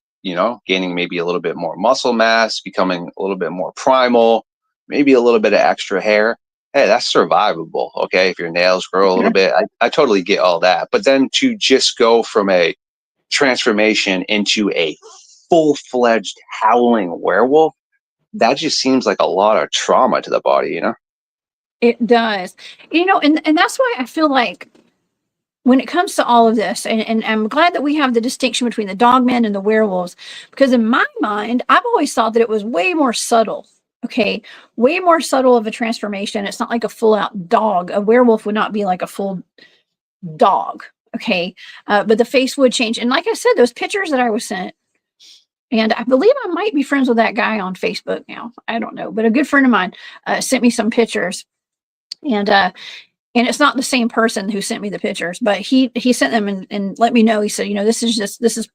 gaining maybe a little bit more muscle mass, becoming a little bit more primal, maybe a little bit of extra hair. Hey, that's survivable. Okay. If your nails grow a little bit, I totally get all that. But then to just go from a transformation into a full-fledged howling werewolf, that just seems like a lot of trauma to the body, It does. And that's why I feel like when it comes to all of this, and I'm glad that we have the distinction between the dogmen and the werewolves, because in my mind, I've always thought that it was way more subtle Okay, way more subtle of a transformation. It's not like a full out dog. A werewolf would not be like a full dog. Okay, but the face would change. And like I said, those pictures that I was sent, and I believe I might be friends with that guy on Facebook now. I don't know, but a good friend of mine sent me some pictures, and it's not the same person who sent me the pictures, but he sent them and let me know. He said, this is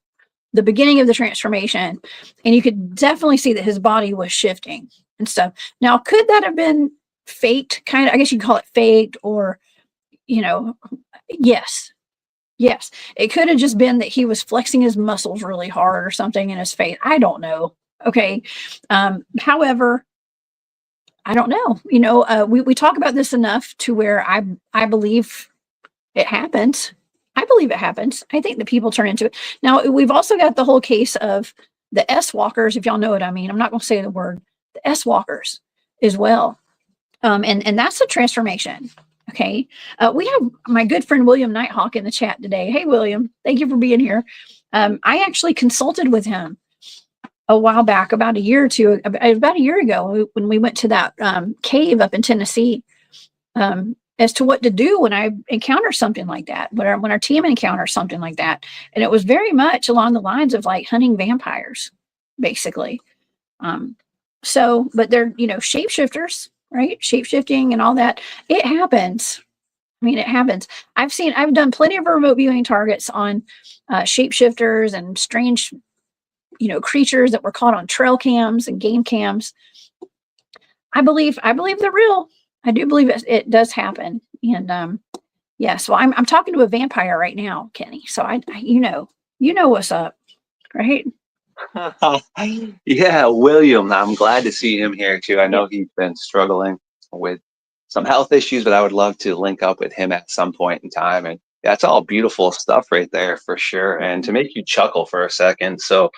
the beginning of the transformation, and you could definitely see that his body was shifting and stuff. Now, could that have been faked? Kind of, I guess you could call it faked, or yes, yes, it could have just been that he was flexing his muscles really hard or something in his face. I don't know. Okay, however, I don't know. We talk about this enough to where I believe it happens. I believe it happens. I think that people turn into it. Now, we've also got the whole case of the S walkers, if y'all know what I mean. I'm not going to say the word, the S walkers as well. And that's a transformation. Okay. We have my good friend William Nighthawk in the chat today. Hey, William, thank you for being here. I actually consulted with him a while back, about a year ago, when we went to that cave up in Tennessee, as to what to do when I encounter something like that, when our team encounters something like that. And it was very much along the lines of like hunting vampires, basically. But they're, shapeshifters, right? Shapeshifting and all that. It happens. I mean, it happens. I've done plenty of remote viewing targets on shapeshifters and strange, creatures that were caught on trail cams and game cams. I believe they're real. I do believe it does happen. And yes, well, I'm talking to a vampire right now, Kenny. So I you know what's up, right? Yeah, William, I'm glad to see him here too. I know he's been struggling with some health issues, but I would love to link up with him at some point in time. And that's all beautiful stuff right there for sure. And to make you chuckle for a second, so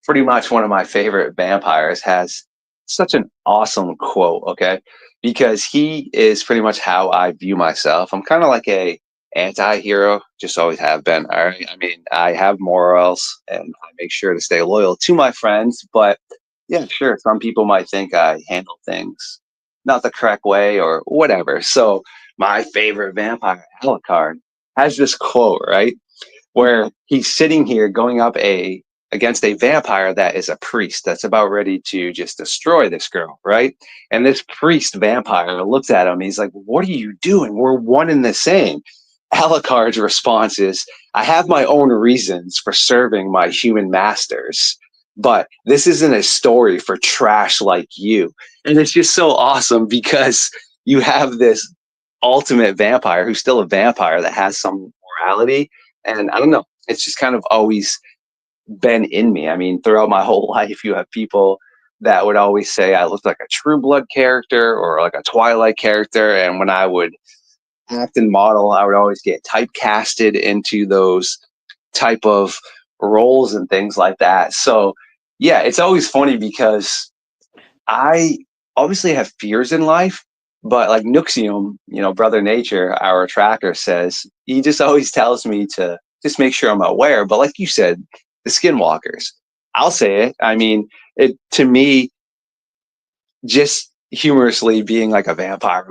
pretty much one of my favorite vampires has such an awesome quote, okay? Because he is pretty much how I view myself. I'm kind of like a anti-hero, just always have been. All right. I mean, I have morals and I make sure to stay loyal to my friends, but yeah, sure. Some people might think I handle things not the correct way or whatever. So my favorite vampire, Alucard, has this quote, right? Where he's sitting here going up against a vampire that is a priest that's about ready to just destroy this girl, right? And this priest vampire looks at him. He's like, "What are you doing? We're one and the same." Alucard's response is, "I have my own reasons for serving my human masters, but this isn't a story for trash like you." And it's just so awesome because you have this ultimate vampire who's still a vampire that has some morality. And I don't know, it's just kind of always been in me. I mean, throughout my whole life, you have people that would always say I looked like a True Blood character or like a Twilight character. And when I would act and model, I would always get typecasted into those type of roles and things like that. So, yeah, it's always funny because I obviously have fears in life, but like Nuxium, Brother Nature, our tracker says, he just always tells me to just make sure I'm aware. But like you said, the skinwalkers, I'll say it. I mean, it to me, just humorously being like a vampire,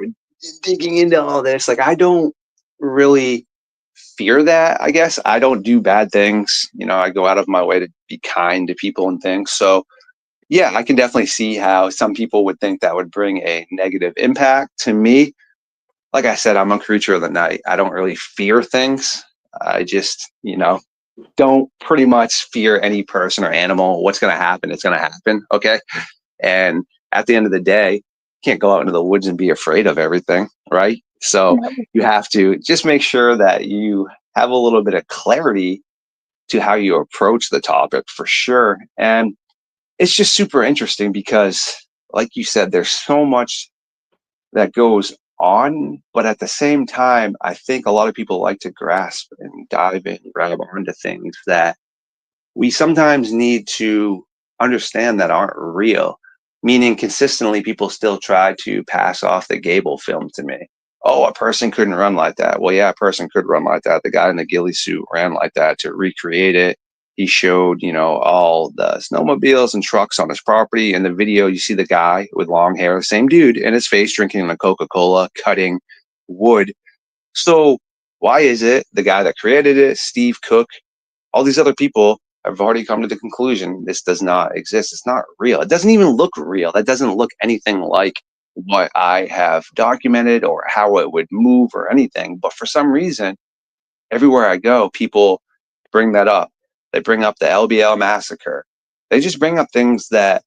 digging into all this, like I don't really fear that. I guess I don't do bad things. I go out of my way to be kind to people and things. So yeah, I can definitely see how some people would think that would bring a negative impact to me. Like I said, I'm a creature of the night. I don't really fear things. I just, don't pretty much fear any person or animal. What's going to happen, it's going to happen. Okay. And at the end of the day, you can't go out into the woods and be afraid of everything. Right. So you have to just make sure that you have a little bit of clarity to how you approach the topic for sure. And it's just super interesting because, like you said, there's so much that goes on, but at the same time, I think a lot of people like to grasp and dive in, grab onto things that we sometimes need to understand that aren't real. Meaning, consistently, people still try to pass off the Gable film to me. Oh, a person couldn't run like that. Well, yeah, a person could run like that. The guy in the ghillie suit ran like that to recreate it. he showed, you know, all the snowmobiles and trucks on his property. In the video, you see the guy with long hair, the same dude, in his face drinking a Coca-Cola, cutting wood. So why is it the guy that created it, Steve Cook, all these other people have already come to the conclusion this does not exist. It's not real. It doesn't even look real. That doesn't look anything like what I have documented or how it would move or anything. But for some reason, everywhere I go, people bring that up. They bring up the LBL massacre. They just bring up things that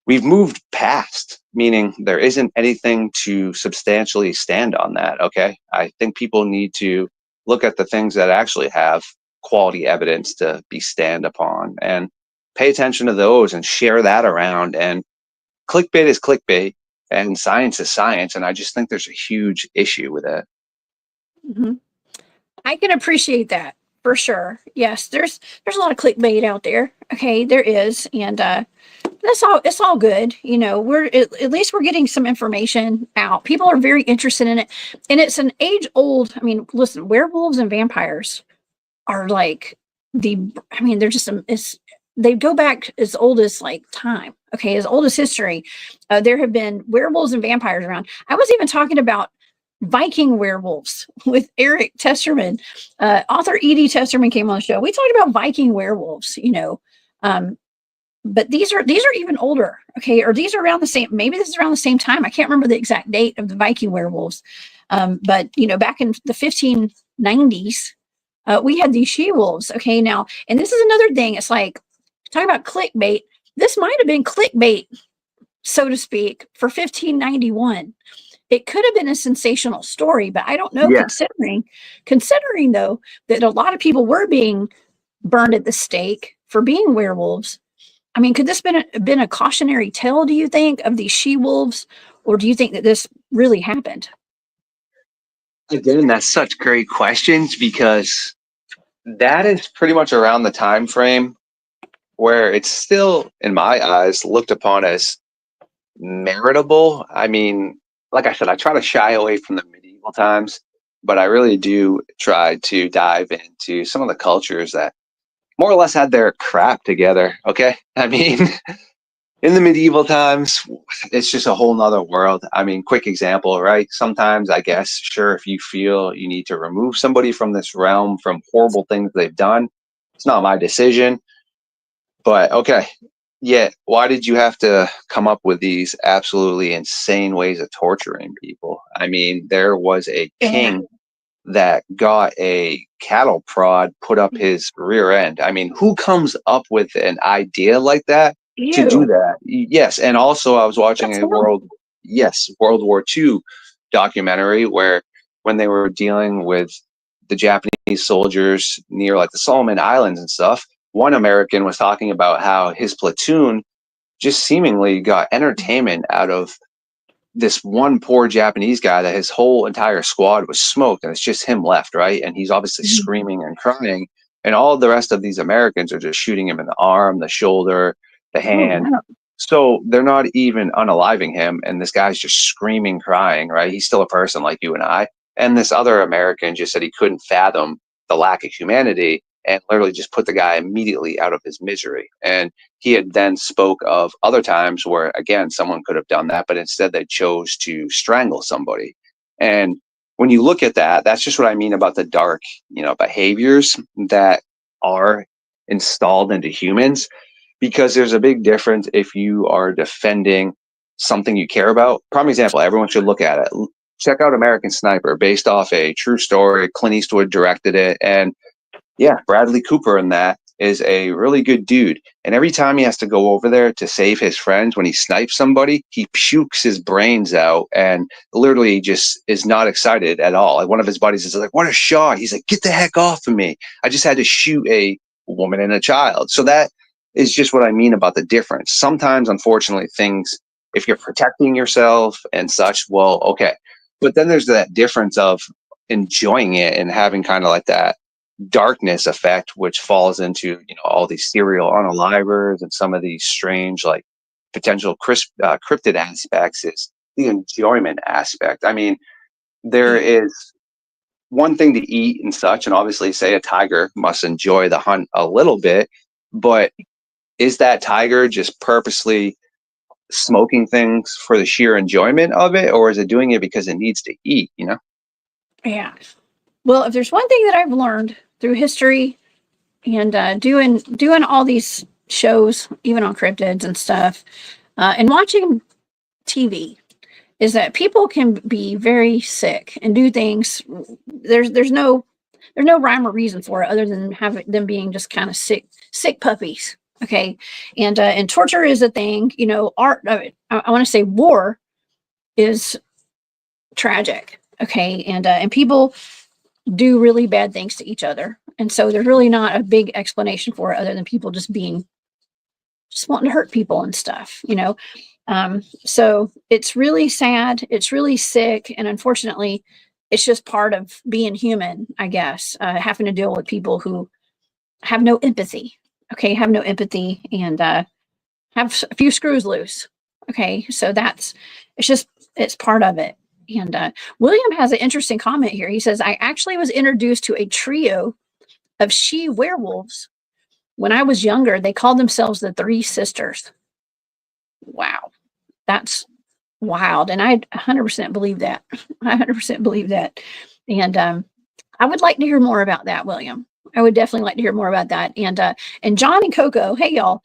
we've moved past, meaning there isn't anything to substantially stand on that. Okay. I think people need to look at the things that actually have quality evidence to be stand upon and pay attention to those and share that around. And clickbait is clickbait and science is science. And I just think there's a huge issue with it. Mm-hmm. I can appreciate that for sure. Yes, there's a lot of clickbait out there. Okay, there is, and that's all. It's all good. You know, we're at least we're getting some information out. People are very interested in it, and it's an age old. I mean, listen, werewolves and vampires are like I mean, they're just it's they go back as old as like time. Okay, as old as history. There have been werewolves and vampires around. I was even talking about Viking werewolves with Eric Testerman. Author Edie Testerman came on the show. We talked about Viking werewolves, you know. But these are even older, okay, or these are around the same, maybe this is around the same time. I can't remember the exact date of the Viking werewolves. But you know, back in the 1590s, we had these she-wolves. Okay, now, and this is another thing. It's like talk about clickbait. This might have been clickbait, so to speak, for 1591. It could have been a sensational story, but I don't know, Yes. considering though that a lot of people were being burned at the stake for being werewolves. I mean, could this been a cautionary tale, do you think, of these she-wolves, or do you think that this really happened? Again, that's such great questions because that is pretty much around the time frame where it's still, in my eyes, looked upon as meritable. I mean, like I said, I try to shy away from the medieval times, but I really do try to dive into some of the cultures that more or less had their crap together. Okay. I mean, in the medieval times, it's just a whole nother world. I mean, quick example, right? Sometimes I guess, sure, if you feel you need to remove somebody from this realm from horrible things they've done, it's not my decision. But okay, yeah, why did you have to come up with these absolutely insane ways of torturing people? I mean, there was a Yeah. king that got a cattle prod put up his rear end. I mean, who comes up with an idea like that to do Ew. that? Yes, and also I was watching That's a horrible. World War II documentary where when they were dealing with the Japanese soldiers near like the Solomon Islands and stuff, one American was talking about how his platoon just seemingly got entertainment out of this one poor Japanese guy that his whole entire squad was smoked and it's just him left, right? And he's obviously Mhm. screaming and crying. And all the rest of these Americans are just shooting him in the arm, the shoulder, the Oh, hand. no. So they're not even unaliving him. And this guy's just screaming, crying, right? He's still a person like you and I. And this other American just said he couldn't fathom the lack of humanity and literally just put the guy immediately out of his misery. And he had then spoke of other times where again someone could have done that, but instead they chose to strangle somebody. And when you look at that, that's just what I mean about the dark, you know, behaviors that are installed into humans, because there's a big difference if you are defending something you care about. Prime example, everyone should look at it. Check out American Sniper, based off a true story. Clint Eastwood directed it, and yeah, Bradley Cooper in that is a really good dude. And every time he has to go over there to save his friends, when he snipes somebody, he pukes his brains out and literally just is not excited at all. Like one of his buddies is like, "What a shot." He's like, "Get the heck off of me. I just had to shoot a woman and a child." So that is just what I mean about the difference. Sometimes, unfortunately, things, if you're protecting yourself and such, well, okay. But then there's that difference of enjoying it and having kind of like that darkness effect, which falls into, you know, all these serial unalivers and some of these strange like potential cryptid aspects is the enjoyment aspect. I mean, there is one thing to eat and such, and obviously say a tiger must enjoy the hunt a little bit, but is that tiger just purposely smoking things for the sheer enjoyment of it, or is it doing it because it needs to eat, you know? Yeah. Well, if there's one thing that I've learned through history and doing all these shows, even on cryptids and stuff, and watching TV, is that people can be very sick and do things. There's no rhyme or reason for it other than having them being just kind of sick puppies. Okay, and torture is a thing. You know, art. I want to say war is tragic. Okay, and people do really bad things to each other, and so there's really not a big explanation for it other than people just wanting to hurt people and stuff. You know, so it's really sad. It's really sick, and unfortunately, it's just part of being human, I guess. Having to deal with people who have no empathy. Okay, have no empathy and have a few screws loose. Okay, so it's part of it. And William has an interesting comment here. He says, I actually was introduced to a trio of she-werewolves when I was younger. They called themselves the Three Sisters. Wow, that's wild. And I 100% believe that. I 100% believe that. And I would like to hear more about that, William. I would definitely like to hear more about that. And John and Coco, hey y'all,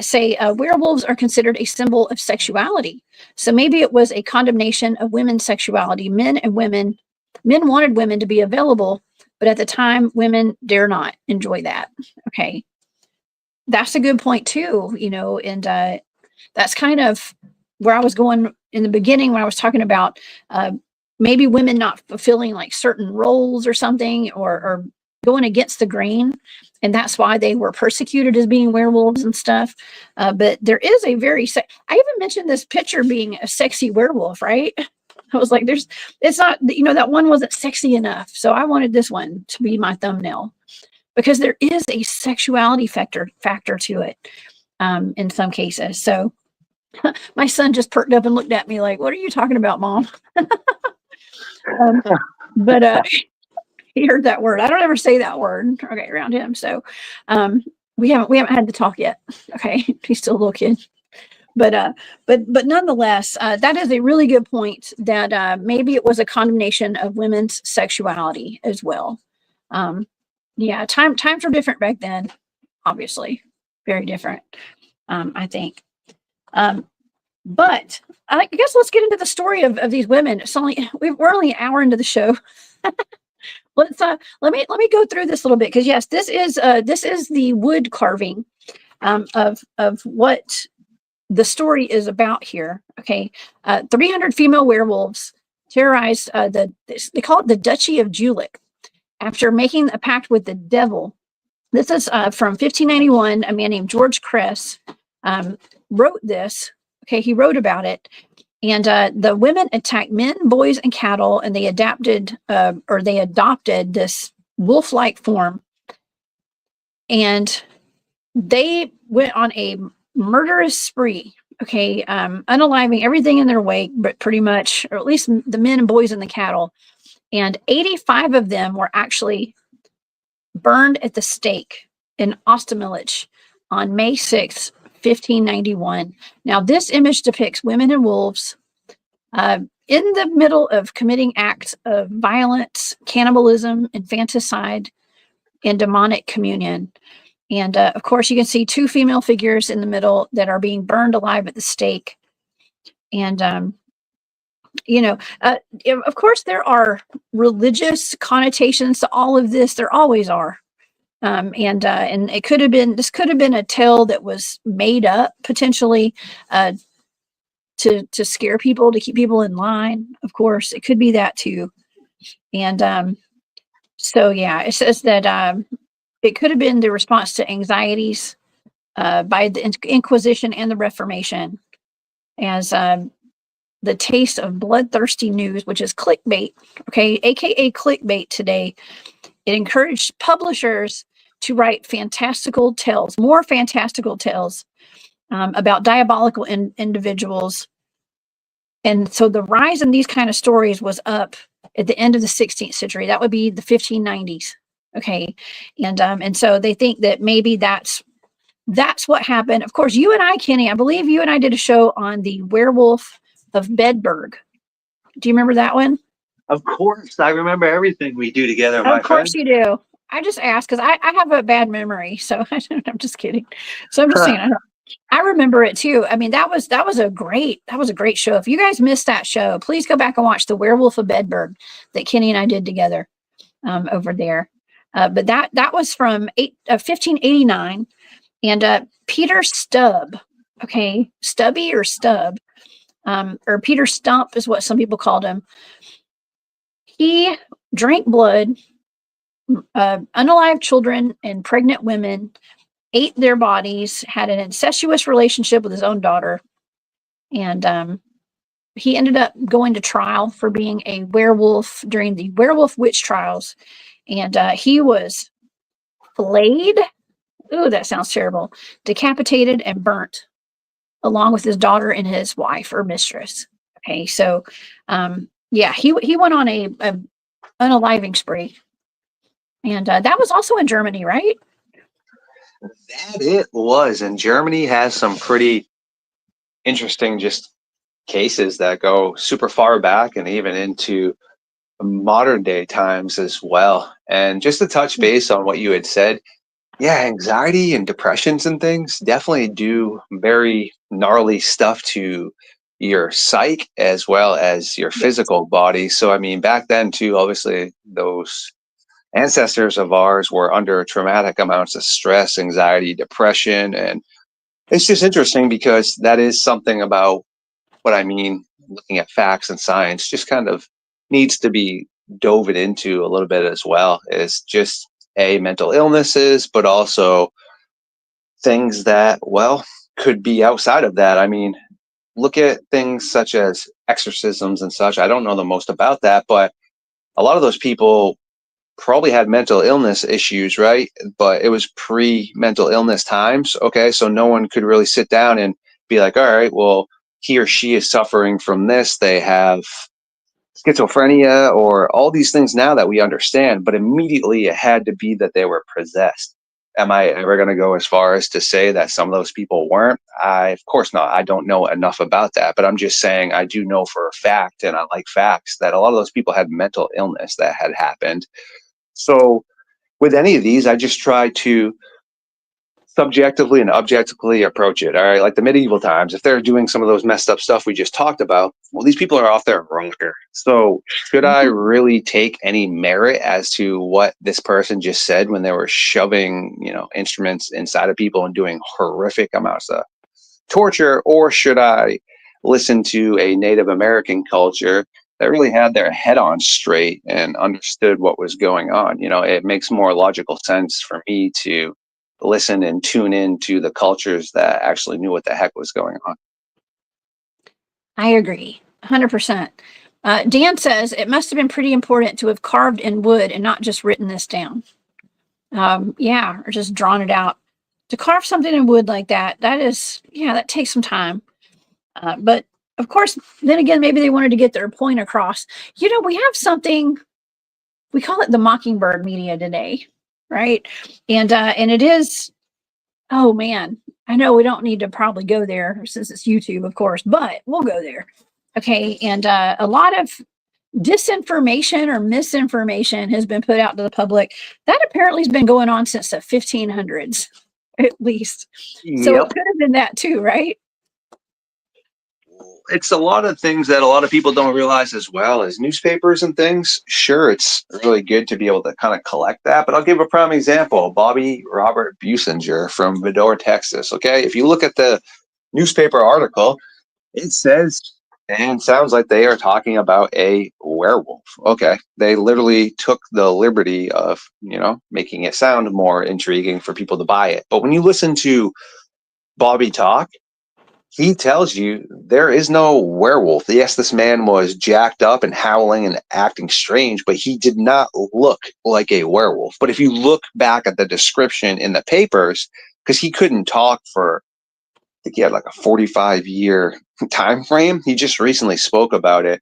say werewolves are considered a symbol of sexuality. So maybe it was a condemnation of women's sexuality. Men wanted women to be available, but at the time, women dare not enjoy that. Okay, that's a good point too. You know, and that's kind of where I was going in the beginning when I was talking about maybe women not fulfilling like certain roles or something, or going against the grain, and that's why they were persecuted as being werewolves and stuff. But there is a very I even mentioned this picture being a sexy werewolf, right? I was like, it's not, you know, that one wasn't sexy enough, so I wanted this one to be my thumbnail because there is a sexuality factor to it in some cases. So my son just perked up and looked at me like, what are you talking about, Mom? But he heard that word. I don't ever say that word, okay, around him. So we haven't had the talk yet. Okay, he's still a little kid. But nonetheless, that is a really good point that maybe it was a condemnation of women's sexuality as well. Yeah, times were different back then, obviously. Very different, I think. But I guess let's get into the story of these women. We're only an hour into the show. Let me go through this a little bit, because yes, this is the wood carving of what the story is about here. Okay, 300 female werewolves terrorized they call it the Duchy of Jülich after making a pact with the devil. This is from 1591. A man named Georg Kress wrote this. Okay, he wrote about it. And the women attacked men, boys, and cattle, and they adopted this wolf-like form. And they went on a murderous spree, okay, unaliving everything in their wake, but pretty much, or at least the men and boys and the cattle. And 85 of them were actually burned at the stake in Ostmilich on May 6th, 1591. Now, this image depicts women and wolves in the middle of committing acts of violence, cannibalism, infanticide, and demonic communion. And of course, you can see two female figures in the middle that are being burned alive at the stake. And, of course, there are religious connotations to all of this. There always are. And it could have been a tale that was made up potentially to scare people, to keep people in line. Of course, it could be that too. And so yeah, it says that it could have been the response to anxieties by the Inquisition and the Reformation, as the taste of bloodthirsty news, which is clickbait, okay, aka clickbait today. It encouraged publishers to write more fantastical tales about diabolical individuals. And so the rise in these kind of stories was up at the end of the 16th century. That would be the 1590s. Okay. And so they think that maybe that's what happened. Of course, you and I, Kenny, I believe you and I did a show on the Werewolf of Bedburg. Do you remember that one? Of course, I remember everything we do together, my Of course friend. you do. I just asked because I have a bad memory, so I'm just kidding. So I'm just saying I remember it too. I mean, that was a great show. If you guys missed that show, please go back and watch the Werewolf of Bedburg that Kenny and I did together over there. But that was from 1589, and Peter Stubb, okay, Stubby or Stubb, or Peter Stump is what some people called him. He drank blood, unalive children and pregnant women, ate their bodies, had an incestuous relationship with his own daughter, and he ended up going to trial for being a werewolf during the werewolf witch trials, and he was flayed. Ooh, that sounds terrible. Decapitated and burnt, along with his daughter and his wife or mistress. Okay, so yeah, he went on a unaliving spree, and that was also in Germany, right? That it was. And Germany has some pretty interesting just cases that go super far back and even into modern day times as well. And just to touch base on what you had said, yeah, anxiety and depressions and things definitely do very gnarly stuff to your psyche as well as your physical body. So, I mean, back then, too, obviously, those ancestors of ours were under traumatic amounts of stress, anxiety, depression. And it's just interesting because that is something about what I mean, looking at facts and science, just kind of needs to be dove into a little bit as well, is just mental illnesses, but also things that, well, could be outside of that. I mean, look at things such as exorcisms and such. I don't know the most about that, but a lot of those people probably had mental illness issues, right? But it was pre-mental illness times. Okay, so no one could really sit down and be like, all right, well, he or she is suffering from this. They have schizophrenia or all these things now that we understand, but immediately it had to be that they were possessed. Am I ever going to go as far as to say that some of those people weren't? Of course not. I don't know enough about that, but I'm just saying I do know for a fact, and I like facts, that a lot of those people had mental illness that had happened. So with any of these, I just try to subjectively and objectively approach it. All right, like the medieval times, if they're doing some of those messed up stuff we just talked about, well, these people are off their rocker. So should I really take any merit as to what this person just said when they were shoving, instruments inside of people and doing horrific amounts of torture, or should I listen to a Native American culture that really had their head on straight and understood what was going on? It makes more logical sense for me to listen and tune in to the cultures that actually knew what the heck was going on. I agree 100%. Dan says it must have been pretty important to have carved in wood and not just written this down. Yeah, or just drawn it out. To carve something in wood like that that takes some time. But of course, then again, maybe they wanted to get their point across. We have something, we call it the mockingbird media today, right? And it is, oh man, I know we don't need to probably go there since it's YouTube, of course, but we'll go there. Okay, and a lot of disinformation or misinformation has been put out to the public. That apparently has been going on since the 1500s, at least. So Yep. it could have been that too, right? It's a lot of things that a lot of people don't realize as well as newspapers and things. Sure, it's really good to be able to kind of collect that, but I'll give a prime example. Bobby Robert Businger from Vidor, Texas. Okay, if you look at the newspaper article, it says and sounds like they are talking about a werewolf. Okay, they literally took the liberty of, making it sound more intriguing for people to buy it. But when you listen to Bobby talk, he tells you there is no werewolf. Yes, this man was jacked up and howling and acting strange, but he did not look like a werewolf. But if you look back at the description in the papers, because he couldn't talk for, I think he had like a 45-year time frame. He just recently spoke about it.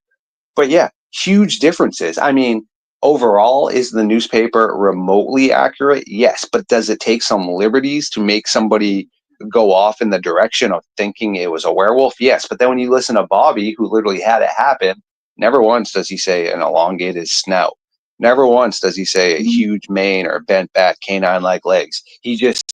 But yeah, huge differences. I mean, overall, is the newspaper remotely accurate? Yes, but does it take some liberties to make somebody go off in the direction of thinking it was a werewolf? Yes, but then when you listen to Bobby, who literally had it happen, never once does he say an elongated snout. Never once does he say a huge mane or bent back canine-like legs. He just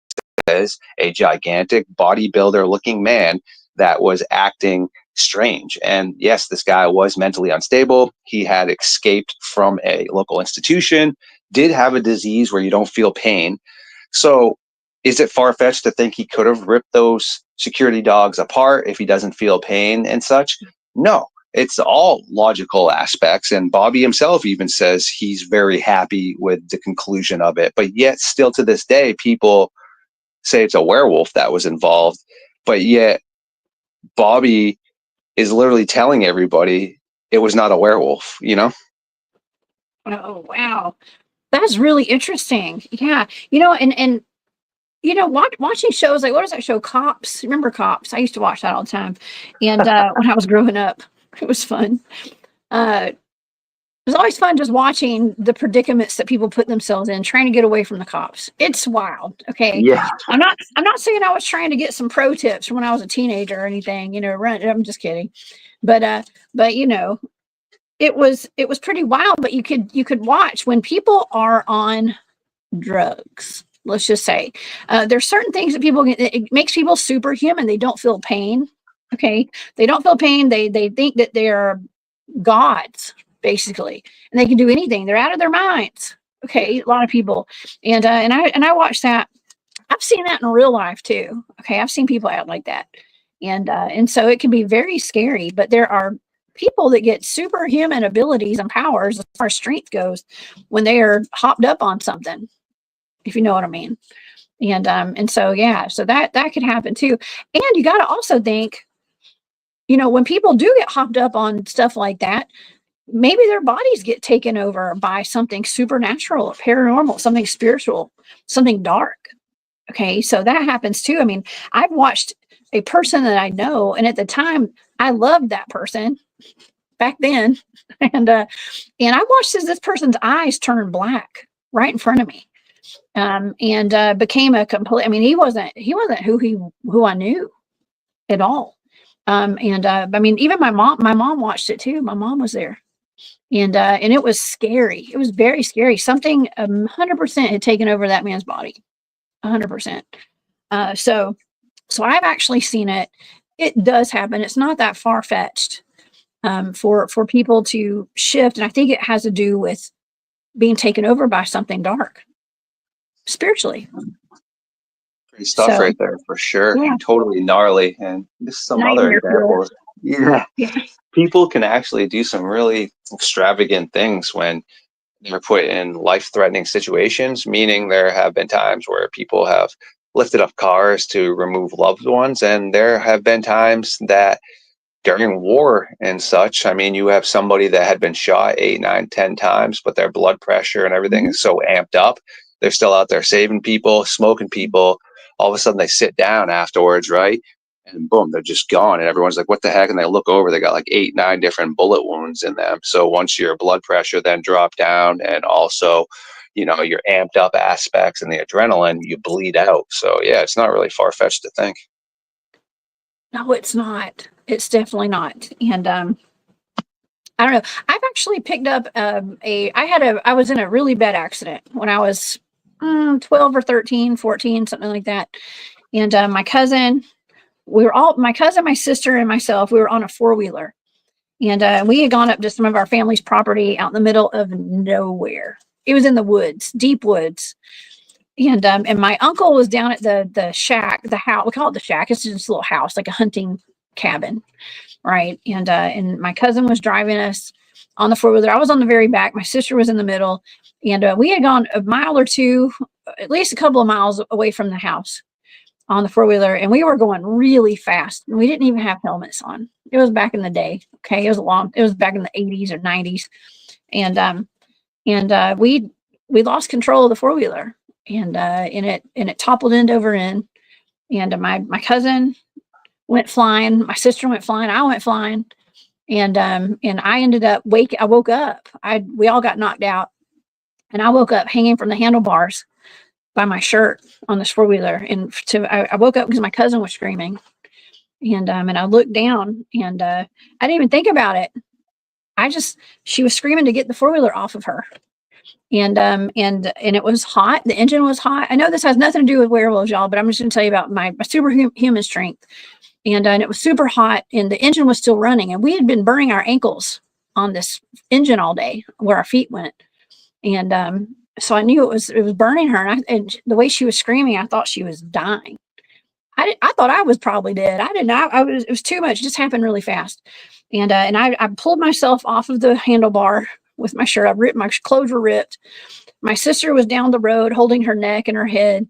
says a gigantic bodybuilder looking man that was acting strange. And yes, this guy was mentally unstable. He had escaped from a local institution, did have a disease where you don't feel pain. So is it far-fetched to think he could have ripped those security dogs apart if he doesn't feel pain and such? No, it's all logical aspects. And Bobby himself even says he's very happy with the conclusion of it. But yet still to this day, people say it's a werewolf that was involved. But yet Bobby is literally telling everybody it was not a werewolf, you know? Oh, wow. That's really interesting. Yeah. And watching shows like, what is that show? Cops. Remember Cops? I used to watch that all the time. And when I was growing up, it was fun. It was always fun just watching the predicaments that people put themselves in, trying to get away from the cops. It's wild. Okay. Yeah. I'm not saying I was trying to get some pro tips from when I was a teenager or anything, I'm just kidding. But it was pretty wild, but you could watch when people are on drugs. Let's just say there's certain things that people get. It makes people superhuman. They don't feel pain. Okay, they don't feel pain. They think that they are gods basically, and they can do anything. They're out of their minds. Okay, a lot of people, and I watch that. I've seen that in real life too. Okay, I've seen people act like that, and so it can be very scary. But there are people that get superhuman abilities and powers as far as strength goes when they are hopped up on something, if you know what I mean. And so yeah, so that could happen too. And you got to also think, when people do get hopped up on stuff like that, maybe their bodies get taken over by something supernatural, paranormal, something spiritual, something dark. Okay, so that happens too. I mean, I've watched a person that I know, and at the time I loved that person back then, and I watched as this person's eyes turned black right in front of me, and became a complete. I mean, he wasn't who I knew at all. I mean, even my mom watched it too. My mom was there, and it was scary. It was very scary. Something 100% had taken over that man's body, 100%. So I've actually seen it. It does happen. It's not that far fetched for people to shift, and I think it has to do with being taken over by something dark, spiritually. Pretty stuff So right there for sure. yeah, Totally gnarly. And just some other nightmare fuel. examples. Yeah. Yeah. People can actually do some really extravagant things when they're put in life-threatening situations, meaning there have been times where people have lifted up cars to remove loved ones, and there have been times that during war and such, I mean, you have somebody that had been shot 8, 9, 10 times, but their blood pressure and everything is so amped up. They're still out there saving people, smoking people. All of a sudden they sit down afterwards, right? And boom, they're just gone. And everyone's like, what the heck? And they look over, they got like 8, 9 different bullet wounds in them. So once your blood pressure then dropped down, and also, your amped up aspects and the adrenaline, you bleed out. So yeah, it's not really far-fetched to think. No, it's not. It's definitely not. And I don't know. I've actually picked up I was in a really bad accident when I was 12 or 13, 14, something like that. And my cousin, my cousin, my sister, and myself, we were on a four-wheeler. And we had gone up to some of our family's property out in the middle of nowhere. It was in the woods, deep woods. And my uncle was down at the shack, the house. We call it the shack. It's just a little house, like a hunting cabin, right? And my cousin was driving us on the four-wheeler. I was on the very back. My sister was in the middle, and we had gone a mile or two, at least a couple of miles away from the house on the four-wheeler, and we were going really fast. And we didn't even have helmets on. It was back in the day. Okay, it was back in the 80s or 90s, and we lost control of the four-wheeler. And it toppled end over end, and my cousin went flying, my sister went flying, I went flying, And I ended up I woke up. We all got knocked out, and I woke up hanging from the handlebars by my shirt on this four-wheeler. And I woke up because my cousin was screaming, and I looked down, and I didn't even think about it. She was screaming to get the four-wheeler off of her. And it was hot. The engine was hot. I know this has nothing to do with werewolves, y'all, but I'm just going to tell you about my superhuman strength. And it was super hot, and the engine was still running, and we had been burning our ankles on this engine all day where our feet went. And so I knew it was burning her, and the way she was screaming, I thought she was dying. I thought I was probably dead. I didn't know. It was too much. It just happened really fast. And I pulled myself off of the handlebar with my shirt. My clothes were ripped. My sister was down the road holding her neck and her head.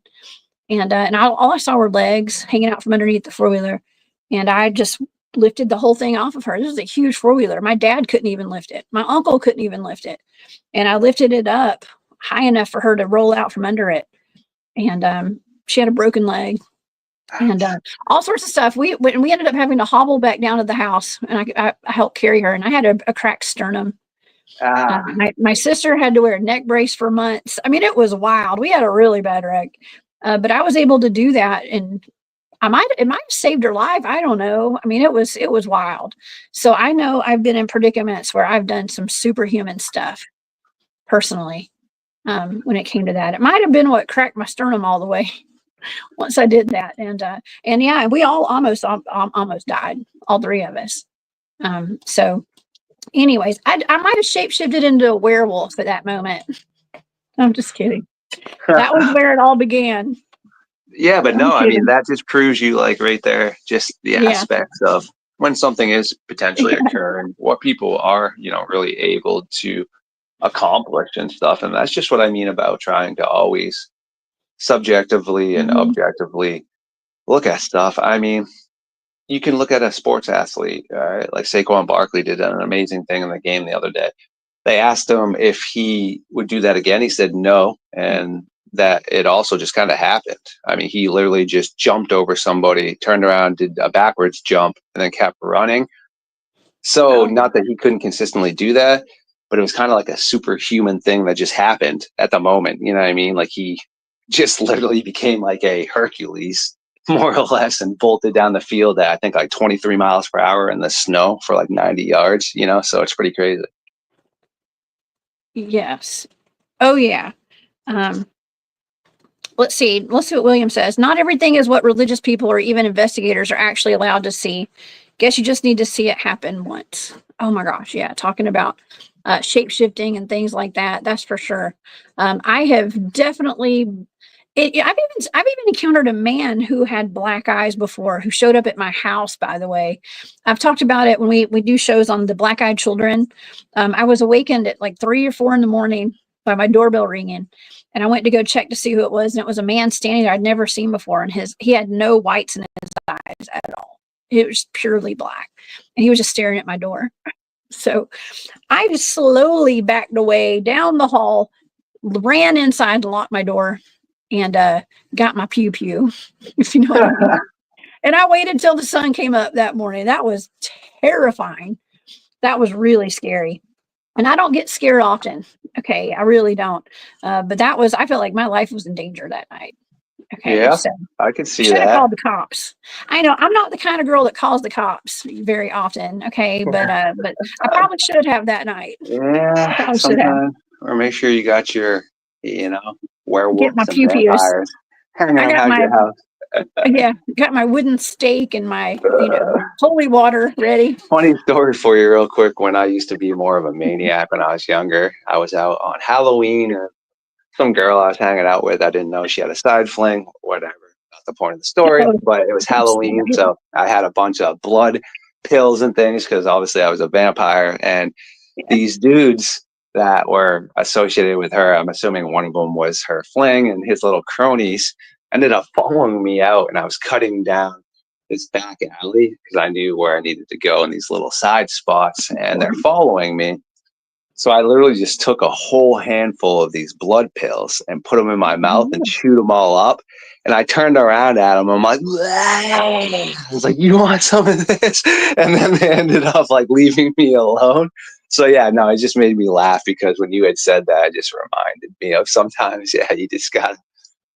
And all I saw were legs hanging out from underneath the four-wheeler. And I just lifted the whole thing off of her. This is a huge four-wheeler. My dad couldn't even lift it. My uncle couldn't even lift it. And I lifted it up high enough for her to roll out from under it. And she had a broken leg. And all sorts of stuff. We ended up having to hobble back down to the house, and I helped carry her. And I had a cracked sternum. My sister had to wear a neck brace for months. I mean, it was wild. We had a really bad wreck, but I was able to do that, and it might have saved her life. I don't know. I mean, it was wild. So I know I've been in predicaments where I've done some superhuman stuff personally. When it came to that, it might have been what cracked my sternum all the way. Once I did that, and yeah, we all almost died, all three of us. So anyways, I might have shapeshifted into a werewolf at that moment. I'm just kidding. That was where it all began. Yeah, but no, I mean, that just proves you, like, right there, just the aspects of when something is potentially occurring, what people are, really able to accomplish and stuff. And that's just what I mean about trying to always subjectively and objectively look at stuff. I mean, you can look at a sports athlete, right? Like Saquon Barkley did an amazing thing in the game the other day. They asked him if he would do that again. He said no, and that it also just kind of happened. I mean, he literally just jumped over somebody, turned around, did a backwards jump, and then kept running. So not that he couldn't consistently do that, but it was kind of like a superhuman thing that just happened at the moment. You know what I mean? Like, he just literally became like a Hercules, more or less, and bolted down the field at, I think, like 23 miles per hour in the snow for like 90 yards, so it's pretty crazy. Yes. Oh, yeah. Let's see what William says. Not everything is what religious people or even investigators are actually allowed to see. Guess you just need to see it happen once. Oh my gosh. Yeah. Talking about shape-shifting and things like that. That's for sure. I have definitely I've even encountered a man who had black eyes before, who showed up at my house, by the way. I've talked about it when we do shows on the black-eyed children. I was awakened at like 3 or 4 in the morning by my doorbell ringing, and I went to go check to see who it was, and it was a man standing there I'd never seen before, and he had no whites in his eyes at all. It was purely black, and he was just staring at my door. So I just slowly backed away down the hall, ran inside to lock my door, and got my pew, if you know what I mean. And I waited till the sun came up that morning. That was terrifying. That was really scary. And I don't get scared often. Okay, I really don't. But I felt like my life was in danger that night. Okay, yeah, so I could see should that. have called the cops. I know I'm not the kind of girl that calls the cops very often. Okay, but I probably should have that night. Yeah, sometimes. Or make sure you got your, werewolves and vampires hanging around your house. Yeah, got my wooden stake and my, holy water ready. Funny story for you real quick. When I used to be more of a maniac when I was younger, I was out on Halloween, and some girl I was hanging out with, I didn't know she had a side fling, whatever. Not the point of the story, but it was Halloween, so I had a bunch of blood pills and things because obviously I was a vampire, and these dudes that were associated with her, I'm assuming one of them was her fling, and his little cronies ended up following me out, and I was cutting down this back alley because I knew where I needed to go in these little side spots, and they're following me. So I literally just took a whole handful of these blood pills and put them in my mouth and chewed them all up. And I turned around at them. I'm like, I was like, you want some of this? And then they ended up like leaving me alone. So yeah, no, it just made me laugh because when you had said that, it just reminded me of sometimes, yeah, you just got to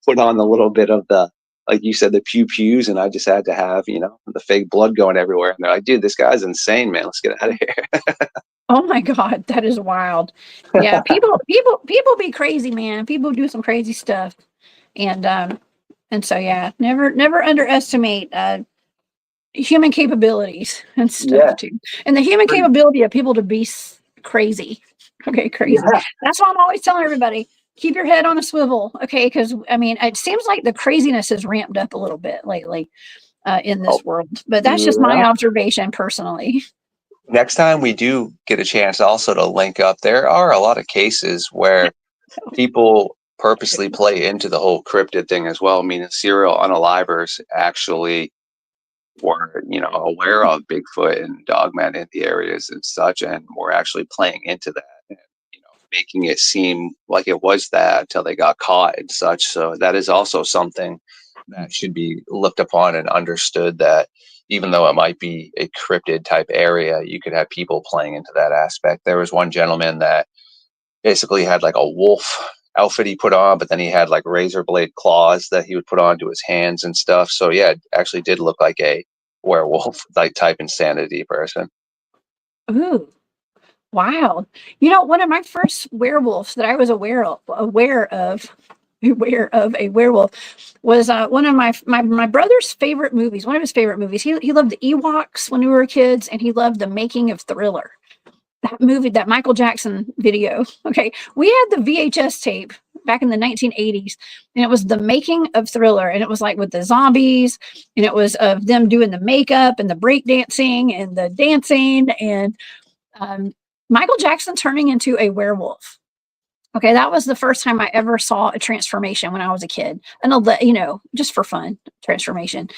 put on a little bit of the, like you said, the pews, and I just had to have, the fake blood going everywhere. And they're like, dude, this guy's insane, man. Let's get out of here. Oh my God, that is wild. Yeah, people be crazy, man. People do some crazy stuff. And so yeah, never underestimate human capabilities and stuff Yeah. too. And the human capability of people to be crazy. Okay, crazy. Yeah. That's why I'm always telling everybody, keep your head on a swivel, okay? Because I mean, it seems like the craziness has ramped up a little bit lately in this world. But that's just my observation personally. Next time we do get a chance also to link up, there are a lot of cases where people purposely play into the whole cryptid thing as well. I mean, serial unalivers actually were, aware of Bigfoot and Dogman in the areas and such, and were actually playing into that and, making it seem like it was that until they got caught and such. So that is also something that should be looked upon and understood, that even though it might be a cryptid type area, you could have people playing into that aspect. There was one gentleman that basically had like a wolf outfit he put on, but then he had like razor blade claws that he would put onto his hands and stuff. So yeah, it actually did look like a werewolf like type insanity person. Ooh, wow. One of my first werewolves that I was aware of a werewolf was one of my brother's favorite movies. One of his favorite movies. He loved the Ewoks when we were kids, and he loved The Making of Thriller. That movie, that Michael Jackson video. Okay, we had the VHS tape back in the 1980s, and it was The Making of Thriller, and it was like with the zombies, and it was of them doing the makeup and the breakdancing and the dancing, and Michael Jackson turning into a werewolf. Okay, that was the first time I ever saw a transformation when I was a kid, and just for fun transformation.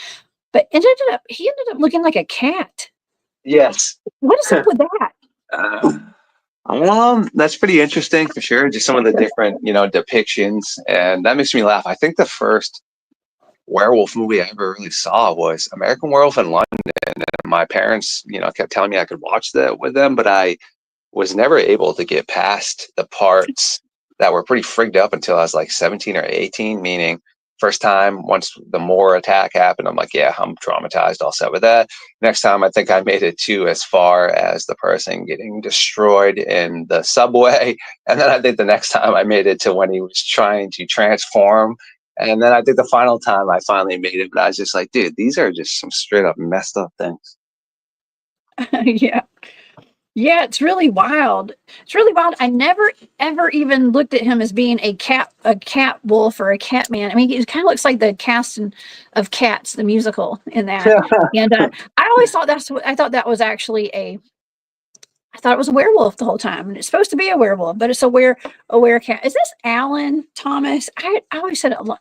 But he ended up looking like a cat. Yes. What is up with that? That's pretty interesting for sure. Just some of the different, depictions, and that makes me laugh. I think the first werewolf movie I ever really saw was American Werewolf in London, and my parents, kept telling me I could watch that with them, but I was never able to get past the parts that were pretty frigged up until I was like 17 or 18, meaning first time, once the Moore attack happened, I'm like, yeah, I'm traumatized, all set with that. Next time, I think I made it to as far as the person getting destroyed in the subway. And then I think the next time I made it to when he was trying to transform. And then I think the final time I finally made it, but I was just like, dude, these are just some straight up messed up things. Yeah. Yeah, it's really wild. It's really wild. I never ever even looked at him as being a cat wolf or a cat man. I mean, it kind of looks like the cast of Cats, the musical, in that. And I always thought I thought that was actually I thought it was a werewolf the whole time, and it's supposed to be a werewolf, but it's a werecat. Is this Alan Thomas? I always said it a lot.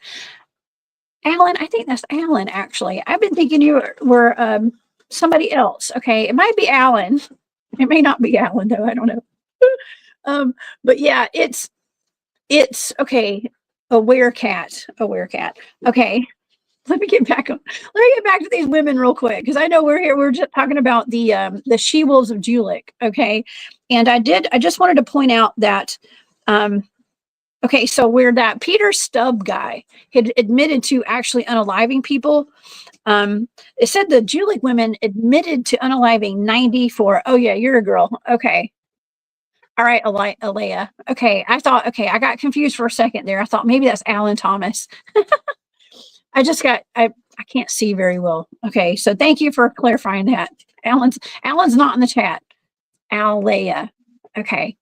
Alan, I think that's Alan. Actually, I've been thinking you were somebody else. Okay, it might be Alan. It may not be Alan though. I don't know. But yeah, it's okay. A werecat. Okay. Let me get back to these women real quick, because I know we're just talking about the She-Wolves of Julich. Okay. And I just wanted to point out that okay, so where that Peter Stubb guy had admitted to actually unaliving people, it said the Julich women admitted to unaliving 94. Oh yeah, you're a girl. Okay. All right, Alea. Okay, I got confused for a second there. I thought maybe that's Alan Thomas. I can't see very well. Okay, so thank you for clarifying that. Alan's not in the chat. Alea. Okay.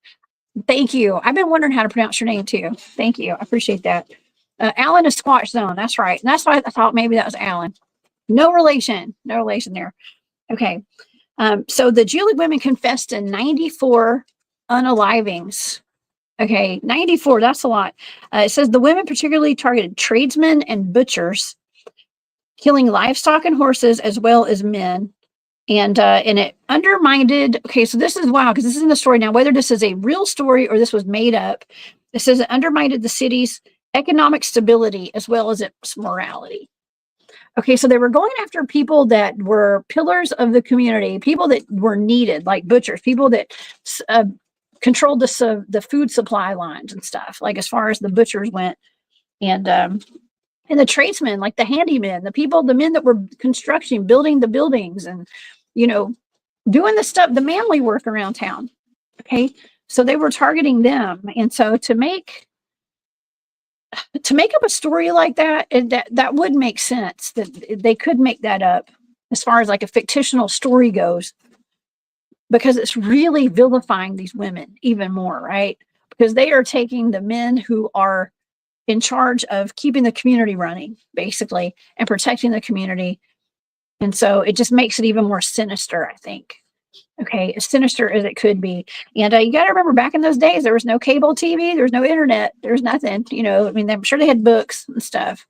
Thank you. I've been wondering how to pronounce your name too. Thank you. I appreciate that. Alan is Squatch Zone. That's right. And that's why I thought maybe that was Alan. No relation there. Okay. So the Julich women confessed to 94 unalivings. Okay. 94. That's a lot. It says the women particularly targeted tradesmen and butchers, killing livestock and horses as well as men. And it undermined. Okay, so this is wow, because this is in the story now. Whether this is a real story or this was made up, it says it undermined the city's economic stability as well as its morality. Okay, so they were going after people that were pillars of the community, people that were needed, like butchers, people that controlled the food supply lines and stuff, like as far as the butchers went, and the tradesmen, like the handymen, the men that were construction, building the buildings, and doing the stuff, the manly work around town. Okay, so they were targeting them, and so to make up a story like that, that would make sense that they could make that up as far as like a fictional story goes, because it's really vilifying these women even more, right? Because they are taking the men who are in charge of keeping the community running, basically, and protecting the community. And so it just makes it even more sinister, I think. Okay, as sinister as it could be. And you got to remember, back in those days, there was no cable TV, there was no internet, there was nothing. I mean, I'm sure they had books and stuff,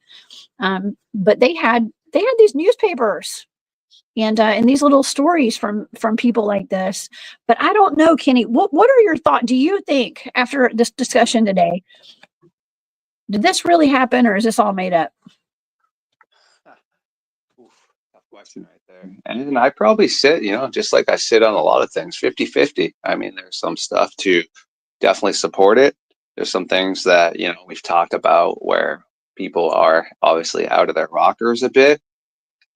but they had these newspapers and these little stories from people like this. But I don't know, Kenny. What are your thoughts? Do you think after this discussion today, did this really happen, or is this all made up? Tough question right there. And I probably sit, just like I sit on a lot of things, 50-50. I mean, there's some stuff to definitely support it. There's some things that, we've talked about where people are obviously out of their rockers a bit.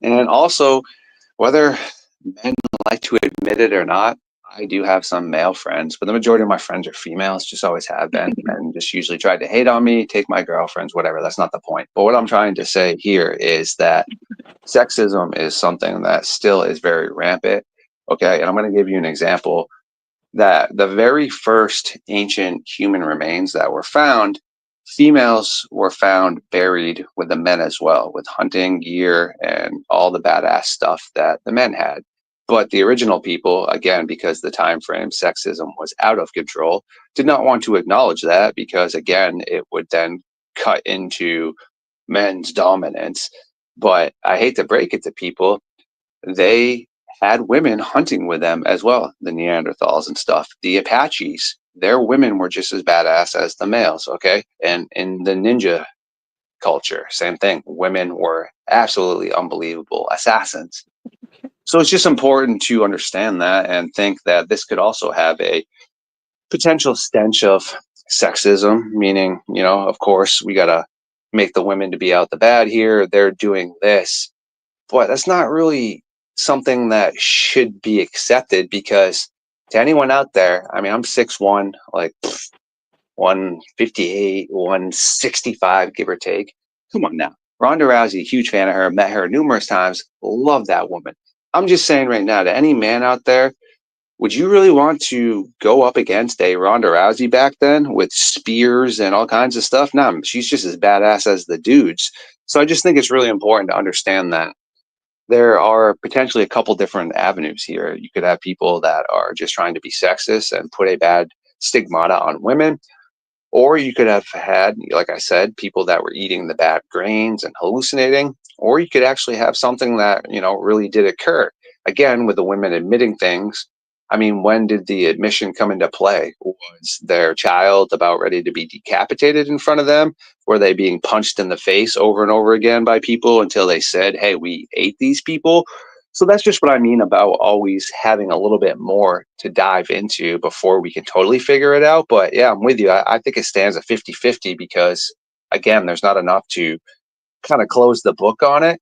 And also, whether men like to admit it or not, I do have some male friends, but the majority of my friends are females, just always have been, and just usually tried to hate on me, take my girlfriends, whatever. That's not the point. But what I'm trying to say here is that sexism is something that still is very rampant. Okay, and I'm going to give you an example that the very first ancient human remains that were found, females were found buried with the men as well, with hunting gear and all the badass stuff that the men had. But the original people, again, because the time frame sexism was out of control, did not want to acknowledge that, because again, it would then cut into men's dominance. But I hate to break it to people, they had women hunting with them as well, the Neanderthals and stuff. The Apaches, their women were just as badass as the males, okay? And in the ninja culture, same thing. Women were absolutely unbelievable assassins. So it's just important to understand that and think that this could also have a potential stench of sexism, meaning, of course, we got to make the women to be out the bad here. They're doing this. But that's not really something that should be accepted, because to anyone out there, I mean, I'm 6'1", like 158, 165, give or take. Come on now. Ronda Rousey, huge fan of her, met her numerous times, love that woman. I'm just saying right now, to any man out there, would you really want to go up against a Ronda Rousey back then with spears and all kinds of stuff? No, she's just as badass as the dudes. So I just think it's really important to understand that there are potentially a couple different avenues here. You could have people that are just trying to be sexist and put a bad stigmata on women. Or you could have had, like I said, people that were eating the bad grains and hallucinating. Or you could actually have something that, really did occur. Again, with the women admitting things. I mean, when did the admission come into play? Was their child about ready to be decapitated in front of them? Were they being punched in the face over and over again by people until they said, hey, we ate these people? So that's just what I mean about always having a little bit more to dive into before we can totally figure it out. But yeah, I'm with you. I think it stands at 50-50 because, again, there's not enough to kind of close the book on it,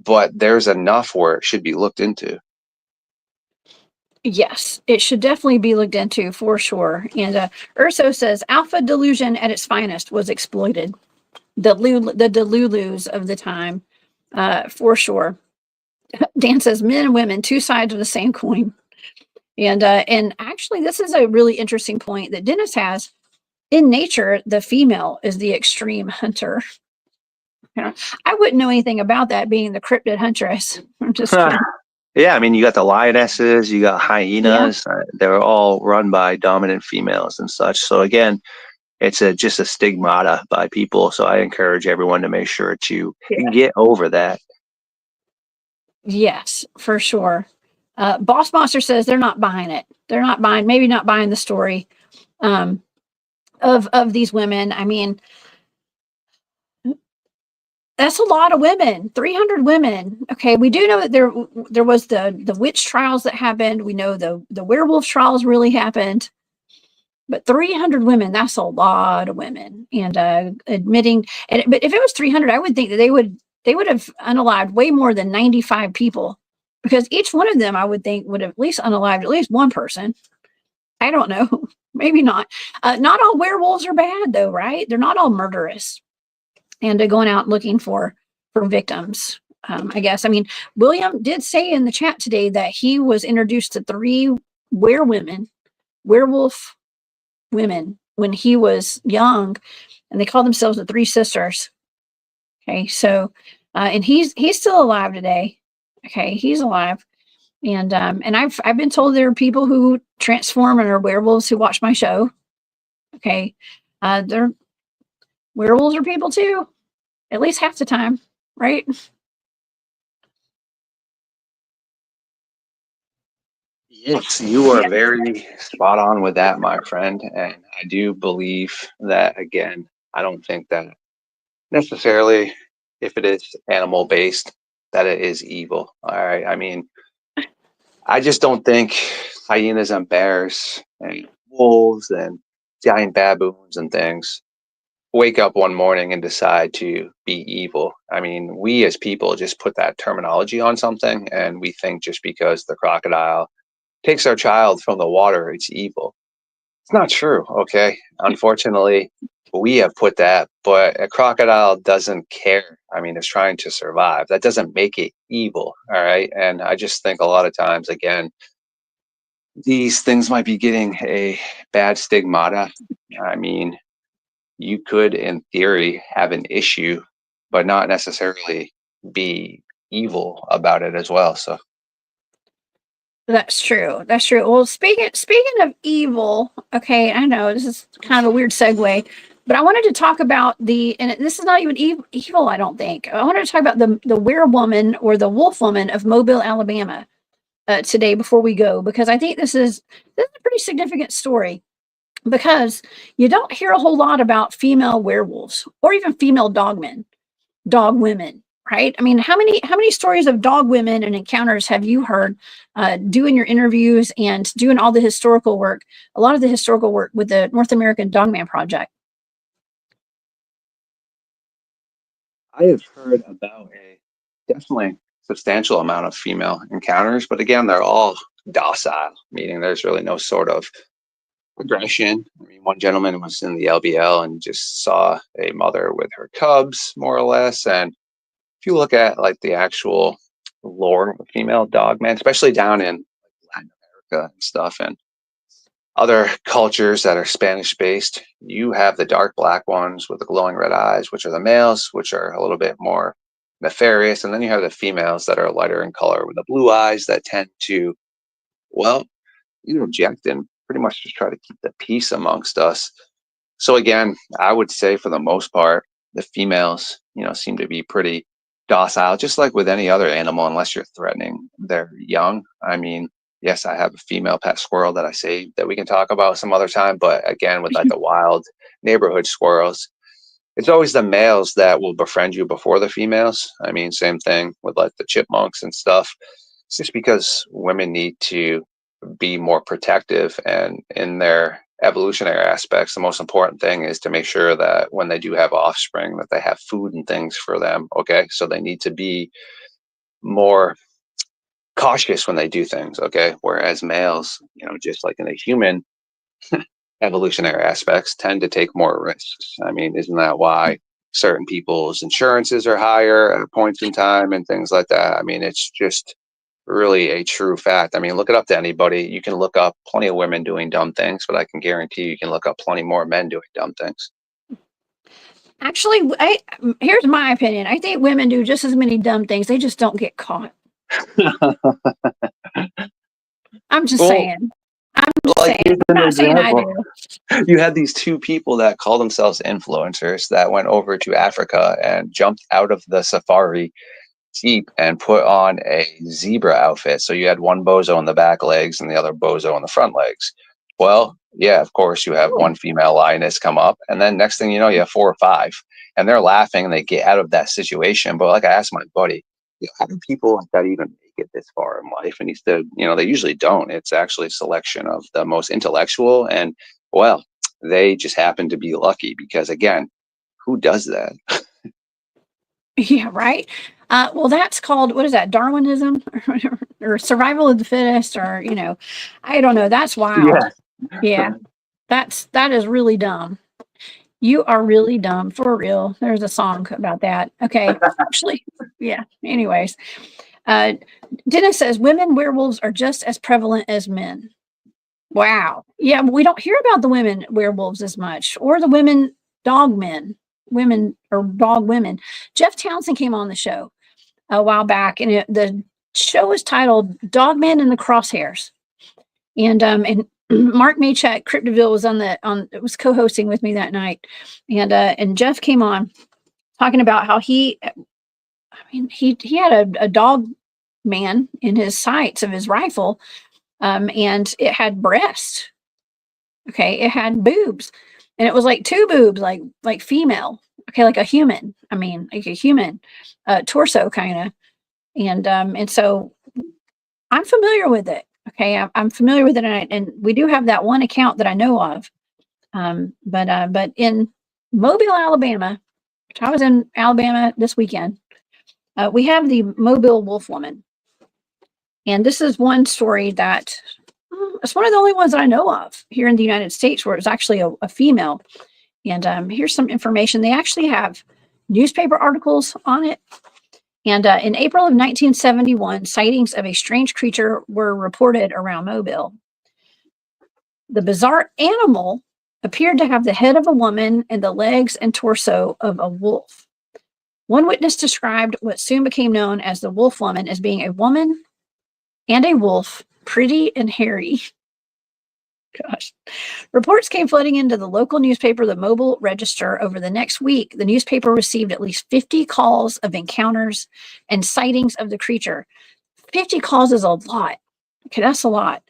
but there's enough where it should be looked into. Yes, it should definitely be looked into for sure. And Urso says alpha delusion at its finest was exploited. The Delulus of the time, for sure. Dan says men and women, two sides of the same coin. And actually, this is a really interesting point that Dennis has. In nature, the female is the extreme hunter. I wouldn't know anything about that, being the cryptid huntress. I'm just kidding. Yeah, I mean, you got the lionesses, you got hyenas. Yeah. They're all run by dominant females and such. So again, it's just a stigmata by people. So I encourage everyone to make sure to get over that. Yes, for sure. Boss Monster says they're not buying it. They're not buying, maybe not buying the story of these women. I mean, that's a lot of women, 300 women. Okay, we do know that there was the witch trials that happened. We know the werewolf trials really happened. But 300 women, that's a lot of women. And admitting, but if it was 300, I would think that they would have unalived way more than 95 people, because each one of them, I would think, would have at least unalived at least one person. I don't know. Maybe not. Not all werewolves are bad, though, right? They're not all murderous and going out looking for victims. I guess. I mean, William did say in the chat today that he was introduced to 3 werewolf women when he was young, and they call themselves the 3 sisters. Okay, so and he's still alive today. Okay, he's alive. And I've been told there are people who transform and are werewolves who watch my show. Okay, they're werewolves are people too, at least half the time, right? Yes, you are very spot on with that, my friend. And I do believe that, again, I don't think that necessarily, if it is animal based, that it is evil. All right. I mean, I just don't think hyenas and bears and wolves and giant baboons and things wake up one morning and decide to be evil. I mean, we as people just put that terminology on something, and we think just because the crocodile takes our child from the water, it's evil. It's not true, okay? Unfortunately, we have put that, but a crocodile doesn't care. I mean, it's trying to survive. That doesn't make it evil, all right? And I just think a lot of times, again, these things might be getting a bad stigmata. I mean, you could, in theory, have an issue, but not necessarily be evil about it as well. So That's true. That's true. Well, speaking of evil, okay, I know this is kind of a weird segue, but I wanted to talk about and this is not even evil, I don't think. I wanted to talk about the werewoman or the wolf woman of Mobile, Alabama, today before we go, because I think this is a pretty significant story, because you don't hear a whole lot about female werewolves or even female dog women, right? I mean, how many stories of dog women and encounters have you heard doing your interviews and doing all the historical work, a lot of the historical work with the North American Dogman Project? I have heard about a definitely substantial amount of female encounters, but again, they're all docile, meaning there's really no sort of aggression. I mean, one gentleman was in the LBL and just saw a mother with her cubs, more or less. And if you look at like the actual lore of female dogman, especially down in Latin America and stuff, and other cultures that are Spanish based, you have the dark black ones with the glowing red eyes, which are the males, which are a little bit more nefarious. And then you have the females that are lighter in color with the blue eyes that tend to, well, interject and pretty much just try to keep the peace amongst us. So again, I would say for the most part, the females, seem to be pretty docile, just like with any other animal, unless you're threatening their young. I mean, yes, I have a female pet squirrel that I saved that we can talk about some other time. But again, with like the wild neighborhood squirrels, it's always the males that will befriend you before the females. I mean, same thing with like the chipmunks and stuff. It's just because women need to be more protective, and in their evolutionary aspects, the most important thing is to make sure that when they do have offspring, that they have food and things for them. Okay, so they need to be more cautious when they do things. Okay, whereas males, just like in the human evolutionary aspects, tend to take more risks. I mean, isn't that why certain people's insurances are higher at points in time and things like that? I mean, it's just really a true fact. I mean, look it up to anybody. You can look up plenty of women doing dumb things, but I can guarantee you can look up plenty more men doing dumb things. Actually, here's my opinion. I think women do just as many dumb things. They just don't get caught. I'm just saying. I'm just saying. I'm not saying I do. You had these 2 people that call themselves influencers that went over to Africa and jumped out of the safari Jeep and put on a zebra outfit. So you had one bozo in the back legs and the other bozo in the front legs. Well, yeah, of course, you have one female lioness come up, and then next thing you know, you have 4 or 5, and they're laughing and they get out of that situation. But like I asked my buddy, how do people like that even make it this far in life? And he said, they usually don't. It's actually a selection of the most intellectual, and well, they just happen to be lucky because, again, who does that? Yeah, right. Well, that's called, what is that, Darwinism or survival of the fittest, or, I don't know. That's wild. Yeah, that is really dumb. You are really dumb, for real. There's a song about that. Okay, actually, yeah. Anyways, Dennis says women werewolves are just as prevalent as men. Wow. Yeah, we don't hear about the women werewolves as much, or the women dogmen, women or dog women. Jeff Townsend came on the show a while back, and the show was titled Dogman and the Crosshairs. And Mark Maychek, Cryptid was co-hosting with me that night. And Jeff came on talking about how he had a dog man in his sights of his rifle, and it had breasts. Okay, it had boobs, and it was like 2 boobs, like female. Okay, like a human. Like a human torso kind of. And so I'm familiar with it. Okay, I'm familiar with it, and we do have that one account that I know of. But in Mobile, Alabama, which I was in Alabama this weekend, we have the Mobile Wolfwoman, and this is one story that it's one of the only ones that I know of here in the United States where it was actually a female. And here's some information. They actually have newspaper articles on it. And in April of 1971, sightings of a strange creature were reported around Mobile. The bizarre animal appeared to have the head of a woman and the legs and torso of a wolf. One witness described what soon became known as the wolf woman as being a woman and a wolf, pretty and hairy. Gosh. Reports came flooding into the local newspaper, the Mobile Register. Over the next week, the newspaper received at least 50 calls of encounters and sightings of the creature. 50 calls is a lot. Okay, that's a lot.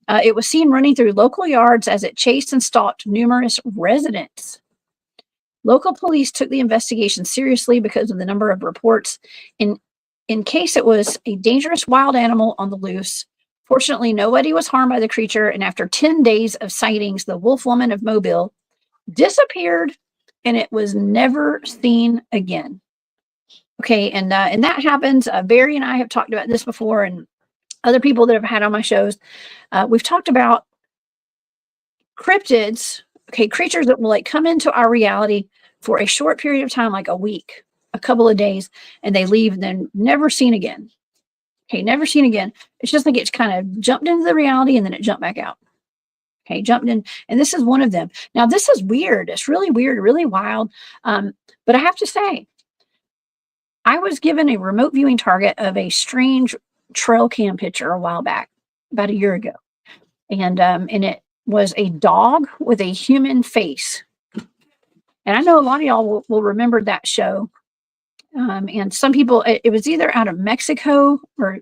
It was seen running through local yards as it chased and stalked numerous residents. Local police took the investigation seriously because of the number of reports in case it was a dangerous wild animal on the loose. Fortunately, nobody was harmed by the creature, and after 10 days of sightings, the wolf woman of Mobile disappeared, and it was never seen again. Okay, and that happens. Barry and I have talked about this before, and other people that have had on my shows. We've talked about cryptids, okay, creatures that will come into our reality for a short period of time, like a week, a couple of days, and they leave and then never seen again. Okay, never seen again. It's just like it's kind of jumped into the reality and then it jumped back out. Okay, jumped in, and this is one of them. Now, this is weird. It's really weird, really wild. But I have to say, I was given a remote viewing target of a strange trail cam picture a while back, about a year ago. And it was a dog with a human face. And I know a lot of y'all will remember that show. And some people, it was either out of Mexico or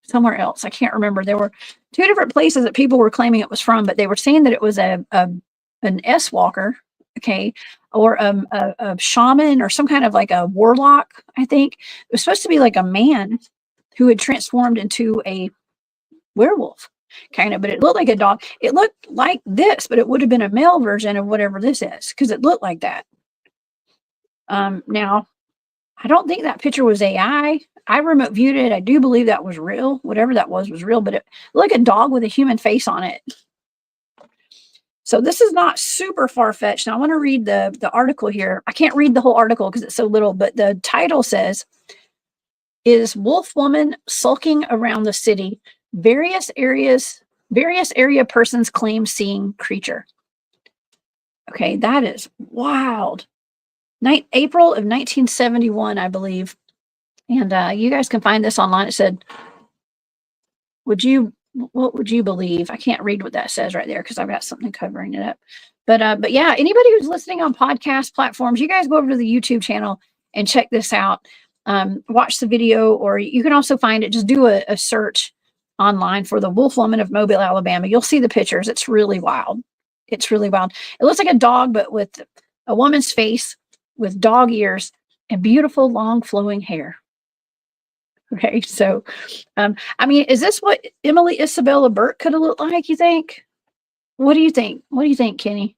somewhere else. I can't remember. There were 2 different places that people were claiming it was from, but they were saying that it was an S-walker, okay, or a shaman or some kind of like a warlock, I think. It was supposed to be like a man who had transformed into a werewolf, kind of, but it looked like a dog. It looked like this, but it would have been a male version of whatever this is, because it looked like that. Now, I don't think that picture was AI. I remote viewed it. I do believe that was real. Whatever that was real, but it looked like a dog with a human face on it. So this is not super far-fetched. Now I want to read the article here. I can't read the whole article because it's so little, but the title says, "Is Wolf Woman sulking around the city? Various area persons claim seeing creature." Okay, that is wild. April of 1971, I believe. And you guys can find this online. It said, what would you believe? I can't read what that says right there because I've got something covering it up. But yeah, anybody who's listening on podcast platforms, you guys go over to the YouTube channel and check this out. watch the video, or you can also find it. Just do a search online for the Wolfwoman of Mobile, Alabama. You'll see the pictures. It's really wild. It's really wild. It looks like a dog, but with a woman's face, with dog ears and beautiful long flowing hair. Okay, so I mean, is this what Emily Isabella Burke could have looked like, you think? What do you think? What do you think, Kenny?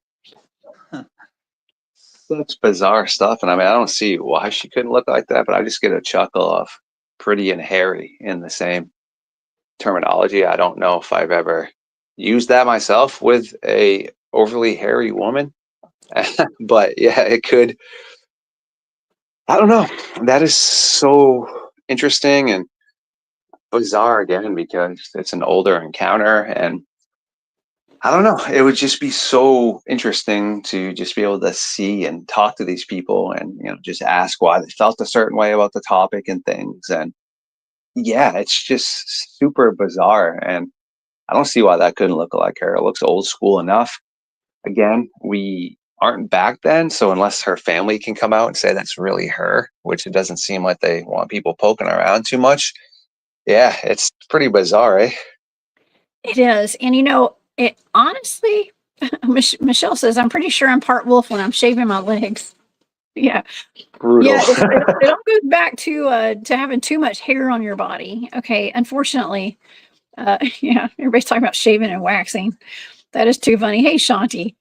Such bizarre stuff. And I mean, I don't see why she couldn't look like that, but I just get a chuckle of pretty and hairy in the same terminology. I don't know if I've ever used that myself with a overly hairy woman. But yeah, it could. I don't know. That is so interesting and bizarre again, because it's an older encounter, and I don't know. It would just be so interesting to just be able to see and talk to these people, and just ask why they felt a certain way about the topic and things. And yeah, it's just super bizarre, and I don't see why that couldn't look like her. It looks old school enough. Again, we aren't back then, so unless her family can come out and say that's really her, which it doesn't seem like they want people poking around too much. Yeah, it's pretty bizarre, eh? It is. And it honestly, Michelle says, I'm pretty sure I'm part wolf when I'm shaving my legs. Yeah. Brutal. Yeah, it all goes back to having too much hair on your body. Okay. Unfortunately, yeah, everybody's talking about shaving and waxing. That is too funny. Hey, Shanti.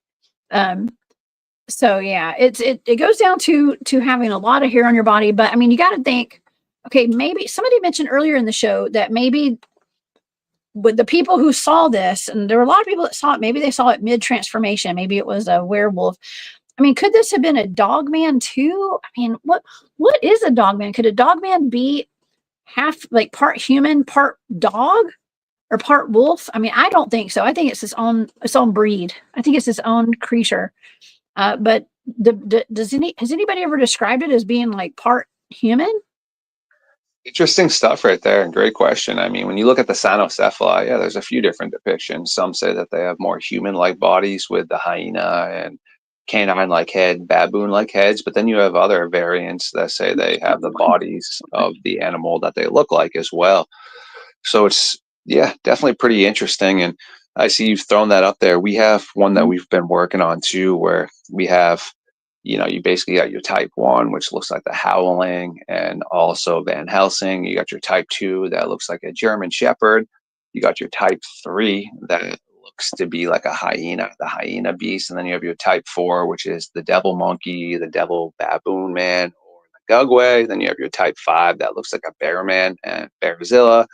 So yeah, it goes down to having a lot of hair on your body. But I mean, you got to think, okay, maybe somebody mentioned earlier in the show that maybe with the people who saw this, and there were a lot of people that saw it, maybe they saw it mid-transformation. Maybe it was a werewolf. I mean, could this have been a dogman too? I mean, what is a dogman? Could a dogman be half like part human, part dog, or part wolf? I mean, I don't think so. I think it's its own breed. I think it's its own creature. But has anybody ever described it as being like part human? Interesting stuff right there, and great question. I mean, when you look at the cynocephala, yeah, there's a few different depictions. Some say that they have more human-like bodies with the hyena and canine-like head, baboon-like heads, but then you have other variants that say they have the bodies of the animal that they look like as well. So it's, yeah, definitely pretty interesting. And I see you've thrown that up there. We have one that we've been working on too, where we have, you basically got your type 1, which looks like the Howling, and also Van Helsing. You got your type 2 that looks like a German Shepherd. You got your type 3 that looks to be like a hyena, the hyena beast. And then you have your type 4, which is the devil monkey, the devil baboon man, or the Gugway. Then you have your type 5 that looks like a bear man and Bearzilla.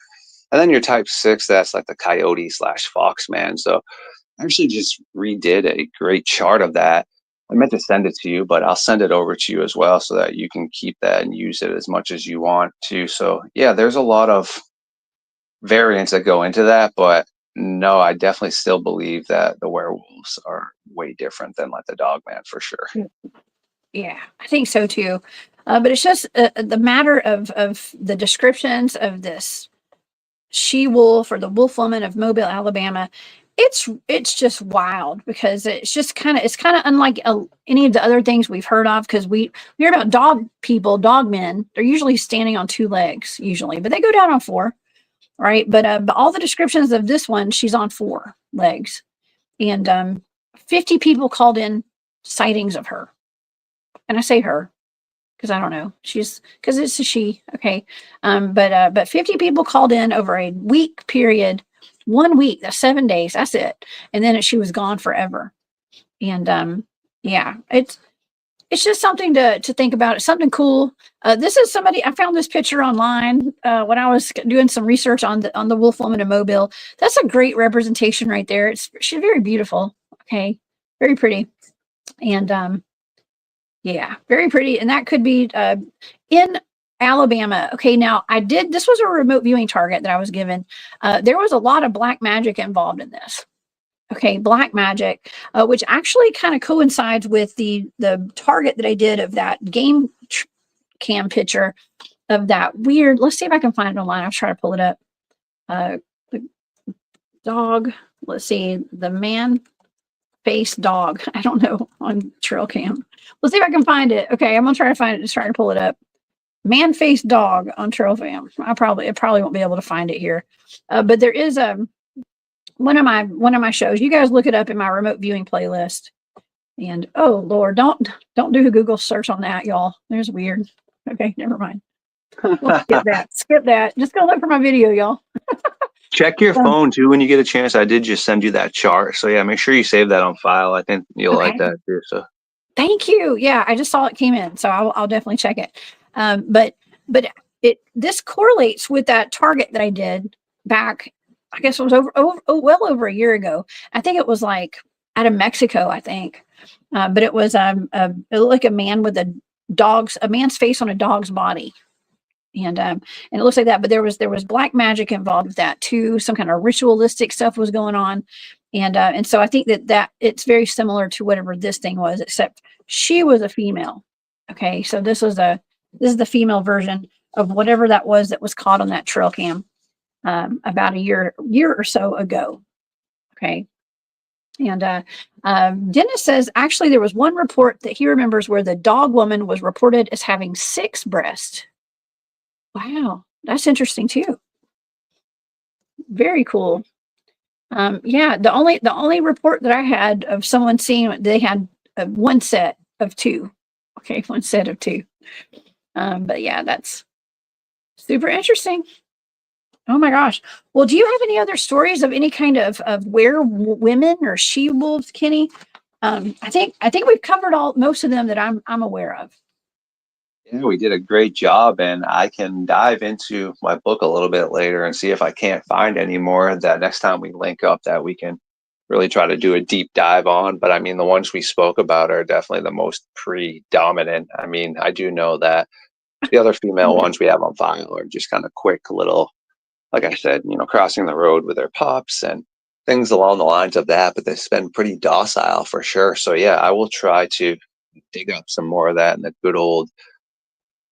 And then your type 6, that's like the coyote / fox man. So I actually just redid a great chart of that. I meant to send it to you, but I'll send it over to you as well so that you can keep that and use it as much as you want to. So yeah, there's a lot of variants that go into that, but no, I definitely still believe that the werewolves are way different than like the Dogman for sure. Yeah, I think so too. But it's just the matter of the descriptions of this She-Wolf or the Wolfwoman of Mobile, Alabama. It's just wild, because it's kind of unlike any of the other things we've heard of, because we hear about dog people, dog men. They're usually standing on 2 legs usually, but they go down on 4, right? But all the descriptions of this one, she's on 4 legs, and 50 people called in sightings of her. And I say her because I don't know, because it's a she. Okay. But 50 people called in over a week period. 1 week, that's 7 days, that's it. And then she was gone forever. And yeah, it's just something to think about. It's something cool. This is somebody, I found this picture online when I was doing some research on the Wolfwoman of Mobile. That's a great representation right there. She's very beautiful. Okay, very pretty. And yeah, very pretty. And that could be in Alabama. Okay, now this was a remote viewing target that I was given. There was a lot of black magic involved in this. Okay, black magic, which actually kind of coincides with the target that I did of that game cam picture of that weird. Let's see if I can find it online. I'll try to pull it up. The dog. Let's see, the man face dog. I don't know, on trail cam. Let's see if I can find it. Okay, I'm gonna try to find it. Just trying to pull it up. man-faced dog on trail fam. I probably won't be able to find it here, but there is one of my shows. You guys look it up in my remote viewing playlist. And oh Lord, don't do a Google search on that, y'all. There's weird. Okay, never mind. We'll skip that. Skip that. Just go look for my video, y'all. Check your phone too when you get a chance. I did just send you that chart. So yeah, make sure you save that on file. I think you'll like that too. So thank you. Yeah, I just saw it came in, so I'll definitely check it. But this correlates with that target that I did back. I guess it was well over a year ago. I think it was like out of Mexico. I think, but it was it looked like a man with a man's face on a dog's body. And it looks like that, but there was black magic involved with that too. Some kind of ritualistic stuff was going on, and so I think that it's very similar to whatever this thing was, except she was a female. Okay, so this is the female version of whatever that was caught on that trail cam about a year or so ago. Okay, and Dennis says actually there was one report that he remembers where the dog woman was reported as having 6 breasts. Wow, that's interesting too. Very cool. Yeah, the only report that I had of someone seeing they had one set of 2. Okay, one set of 2. But yeah, that's super interesting. Oh my gosh. Well, do you have any other stories of any kind of women or she-wolves, Kenny? I think we've covered most of them that I'm aware of. Yeah, we did a great job, and I can dive into my book a little bit later and see if I can't find any more that next time we link up that we can really try to do a deep dive on. But I mean, the ones we spoke about are definitely the most predominant. I mean, I do know that the other female ones we have on file are just kind of quick little, like I said, crossing the road with their pups and things along the lines of that, but they've been pretty docile for sure. So yeah, I will try to dig up some more of that in the good old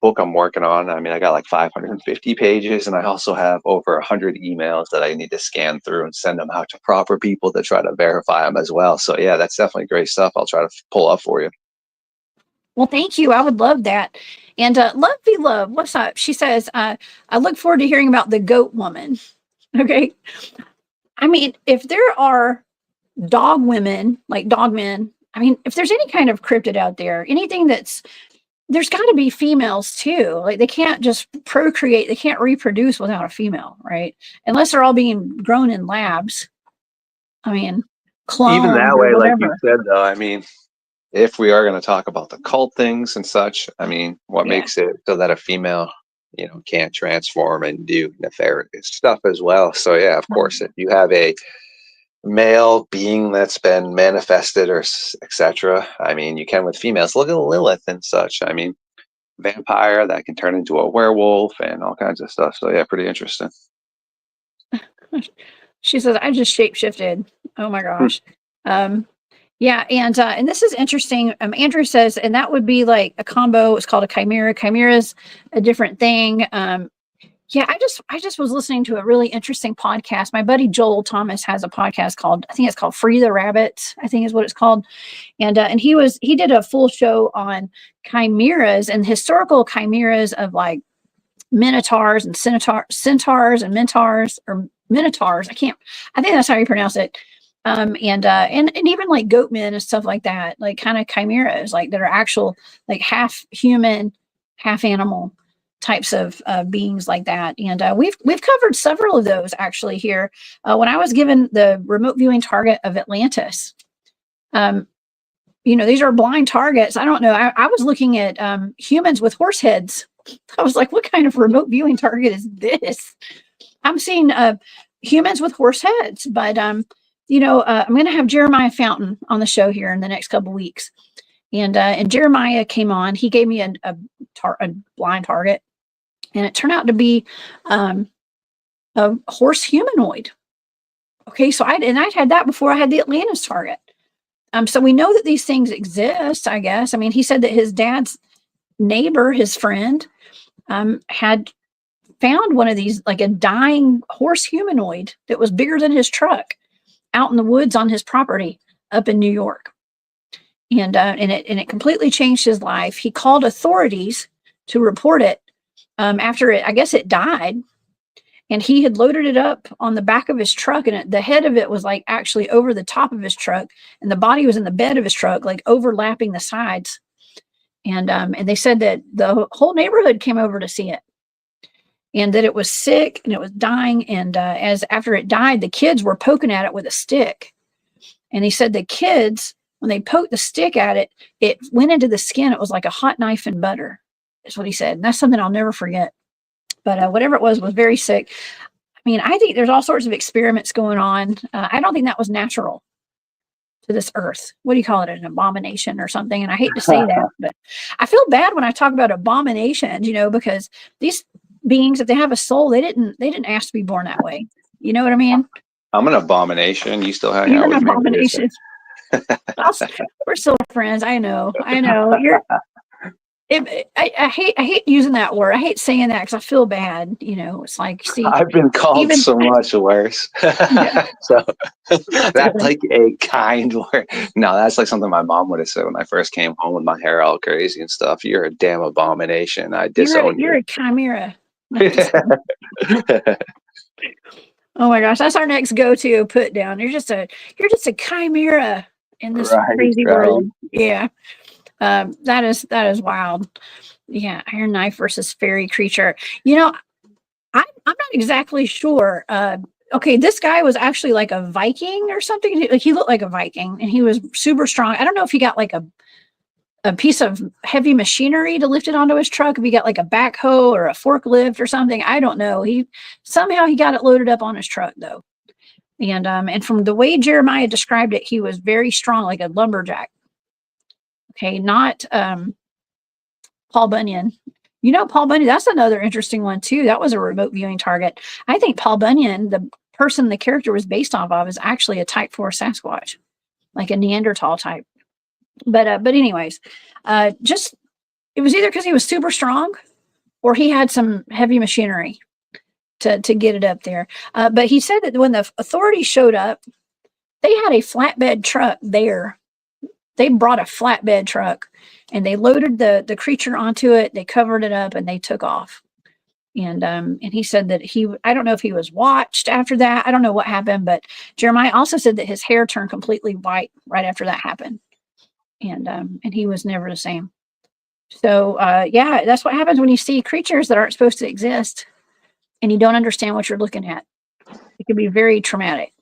book I'm working on. I mean, I got like 550 pages, and I also have over 100 emails that I need to scan through and send them out to proper people to try to verify them as well. So yeah, that's definitely great stuff. I'll try to pull up for you. Well, thank you. I would love that. And Love, what's up? She says, I look forward to hearing about the goat woman. Okay. I mean, if there are dog women, like dogmen, I mean, if there's any kind of cryptid out there, anything there's got to be females too. Like they can't just procreate. They can't reproduce without a female, right? Unless they're all being grown in labs. I mean, clones Even that or way, like whatever. you said, though, I mean, if we are going to talk about the cult things and such, I mean, what makes it so that a female, can't transform and do nefarious stuff as well? So yeah, of course, if you have a male being that's been manifested or etc., I mean, you can with females. Look at Lilith and such. I mean, vampire that can turn into a werewolf and all kinds of stuff. So yeah, pretty interesting. She says, I just shapeshifted. Oh my gosh. Yeah, and this is interesting. Andrew says, and that would be like a combo. It's called a chimera. Chimera's a different thing. Yeah, I just was listening to a really interesting podcast. My buddy Joel Thomas has a podcast called, I think it's called Free the Rabbit, I think is what it's called. And he did a full show on chimeras and historical chimeras of like minotaurs and centaurs and minotaurs or minotaurs. I think that's how you pronounce it. And even like goatmen and stuff like that, like kind of chimeras, like that are actual like half human, half animal types of beings like that. And we've covered several of those actually here. When I was given the remote viewing target of Atlantis, these are blind targets. I don't know. I was looking at humans with horse heads. I was like, what kind of remote viewing target is this? I'm seeing humans with horse heads, but I'm going to have Jeremiah Fountain on the show here in the next couple weeks. And Jeremiah came on. He gave me a blind target, and it turned out to be a horse humanoid. Okay, so I'd had that before I had the Atlantis target. So we know that these things exist, I guess. I mean, he said that his dad's neighbor, his friend, had found one of these, like a dying horse humanoid that was bigger than his truck out in the woods on his property up in New York. And it completely changed his life. He called authorities to report it after it, I guess it died, and he had loaded it up on the back of his truck, and the head of it was like actually over the top of his truck, and the body was in the bed of his truck, like overlapping the sides. And they said that the whole neighborhood came over to see it, and that it was sick and it was dying. And as after it died, the kids were poking at it with a stick. And he said the kids, when they poked the stick at it, it went into the skin. It was like a hot knife in butter, is what he said. And that's something I'll never forget. But whatever it was very sick. I mean, I think there's all sorts of experiments going on. I don't think that was natural to this earth. What do you call it? An abomination or something? And I hate to say that, but I feel bad when I talk about abominations, you know, because these beings, if they have a soul, they didn't ask to be born that way. You know what I mean? I'm an abomination. You still hang You're out an with me. abomination. We're still friends. I know. You're. I hate using that word. I hate saying that because I feel bad. You know, it's like, see, I've been called even, so much worse. Yeah. So that's like a kind word. No, that's like something my mom would have said when I first came home with my hair all crazy and stuff. You're a damn abomination. I disown you're you. a chimera. Oh my gosh, that's our next go-to put down. You're just a chimera in this crazy world. Yeah. That is wild. Yeah, iron knife versus fairy creature. You know, I'm not exactly sure. Okay, this guy was actually like a Viking or something. Like he looked like a Viking, and he was super strong. I don't know if he got like a piece of heavy machinery to lift it onto his truck, if he got like a backhoe or a forklift or something. I don't know. He somehow got it loaded up on his truck though. And from the way Jeremiah described it, he was very strong, like a lumberjack. Okay, not Paul Bunyan. You know, Paul Bunyan, that's another interesting one too. That was a remote viewing target. I think Paul Bunyan, the person the character was based off of, is actually a type 4 Sasquatch, like a Neanderthal type. But anyways, just it was either because he was super strong or he had some heavy machinery to get it up there. But he said that when the authorities showed up, they had a flatbed truck there. They brought a flatbed truck and they loaded the creature onto it. They covered it up and they took off. And he said that I don't know if he was watched after that. I don't know what happened, but Jeremiah also said that his hair turned completely white right after that happened. And he was never the same. So yeah, that's what happens when you see creatures that aren't supposed to exist and you don't understand what you're looking at. It can be very traumatic.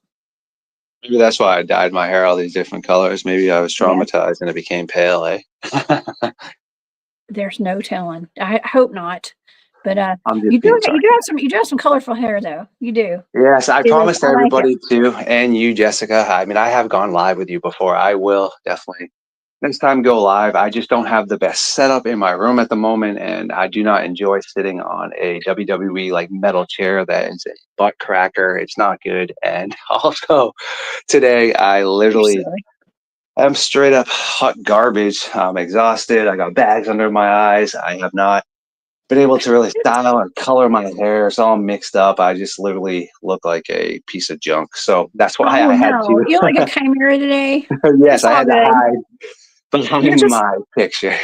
Maybe that's why I dyed my hair all these different colors. Maybe I was traumatized and it became pale, eh? There's no telling. I hope not. But you do have some colorful hair though. You do. Yes, I promised everybody like too, and you, Jessica. I mean, I have gone live with you before. I will definitely next time go live. I just don't have the best setup in my room at the moment, and I do not enjoy sitting on a WWE like metal chair that is a butt cracker. It's not good. And also today I literally am straight up hot garbage. I'm exhausted. I got bags under my eyes. I have not been able to really style or color my hair. It's all mixed up. I just literally look like a piece of junk. So that's why I had to. You look like a chimera today. Yes, I had to hide behind my picture.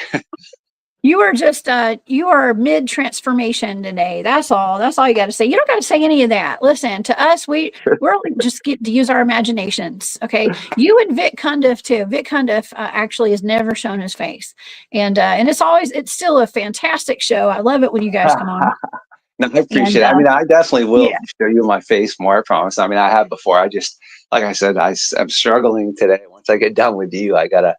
You are mid transformation today. That's all you got to say. You don't got to say any of that. Listen, to us, we're only just get to use our imaginations. Okay. You and Vic Cundiff too. Vic Cundiff actually has never shown his face. And it's still a fantastic show. I love it when you guys come on. No, I appreciate it. I mean, I definitely will show you my face more, I promise. I mean, I have before. I just, like I said, I'm struggling today. Once I get done with you, I got to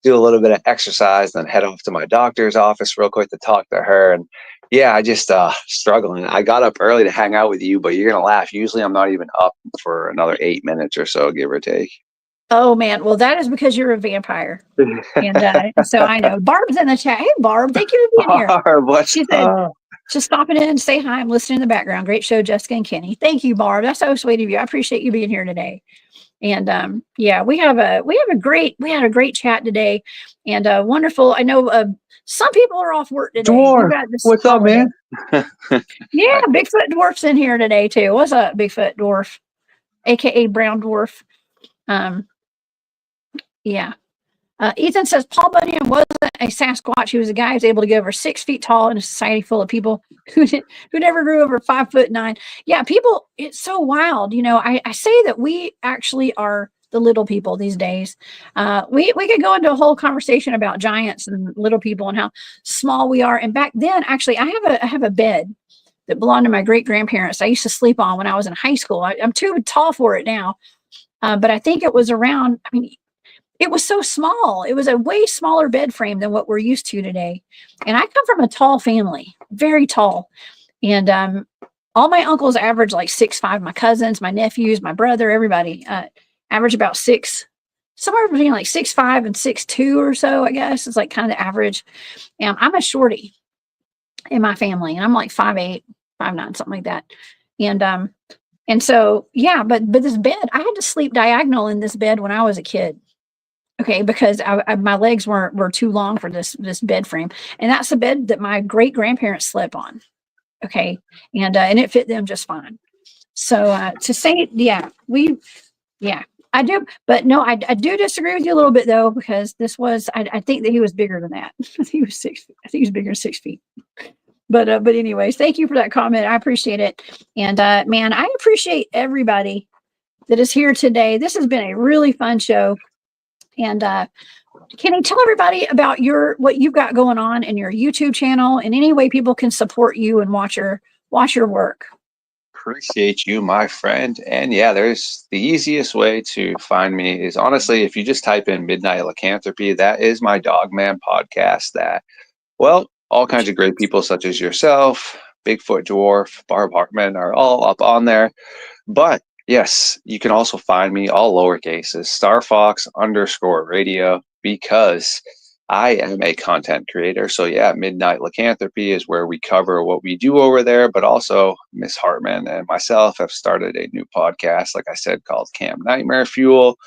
do a little bit of exercise, then head off to my doctor's office real quick to talk to her. And yeah, I just struggling. I got up early to hang out with you, but you're going to laugh. Usually I'm not even up for another 8 minutes or so, give or take. Oh man, well that is because you're a vampire, and so I know. Barb's in the chat. Hey Barb, thank you for being here. Barb, she said, just stopping in and say hi. I'm listening in the background. Great show, Jessica and Kenny. Thank you, Barb. That's so sweet of you. I appreciate you being here today. And yeah, we had a great chat today, and wonderful. I know some people are off work today. Dwarf, what's up, man? Yeah, Bigfoot Dwarf's in here today too. What's up, Bigfoot Dwarf, aka Brown Dwarf? Yeah. Ethan says Paul Bunyan wasn't a Sasquatch. He was a guy who was able to get over 6 feet tall in a society full of people who never grew over 5'9". Yeah, people, it's so wild. I say that we actually are the little people these days. We could go into a whole conversation about giants and little people and how small we are. And back then, actually, I have a bed that belonged to my great grandparents. I used to sleep on when I was in high school. I'm too tall for it now, but I think it was around. I mean, it was so small. It was a way smaller bed frame than what we're used to today. And I come from a tall family, very tall, and all my uncles average like 6'5". My cousins, my nephews, my brother, everybody average about somewhere between like 6'5" and 6'2" or so. I guess is like kind of average. And I'm a shorty in my family, and I'm like 5'8", 5'9", something like that. And so yeah, but this bed, I had to sleep diagonal in this bed when I was a kid. Okay, because my legs were too long for this bed frame, and that's the bed that my great grandparents slept on. Okay, and it fit them just fine. So to say, yeah, I do, but no, I do disagree with you a little bit though, because I think that he was bigger than that. I think he was 6 feet. I think he was bigger than 6 feet. But anyways, thank you for that comment. I appreciate it, and man, I appreciate everybody that is here today. This has been a really fun show. And can you tell everybody about what you've got going on in your YouTube channel and any way people can support you and watch your work? Appreciate you, my friend. And yeah, there's the easiest way to find me is honestly, if you just type in Midnight Lycanthropy, that is my Dogman podcast that, well, all kinds of great people such as yourself, Bigfoot Dwarf, Barb Hartman are all up on there. But yes, you can also find me all lowercases, Starfox_radio, because I am a content creator. So yeah, Midnight Lycanthropy is where we cover what we do over there, but also Miss Hartman and myself have started a new podcast, like I said, called Camp Nightmare Fuel,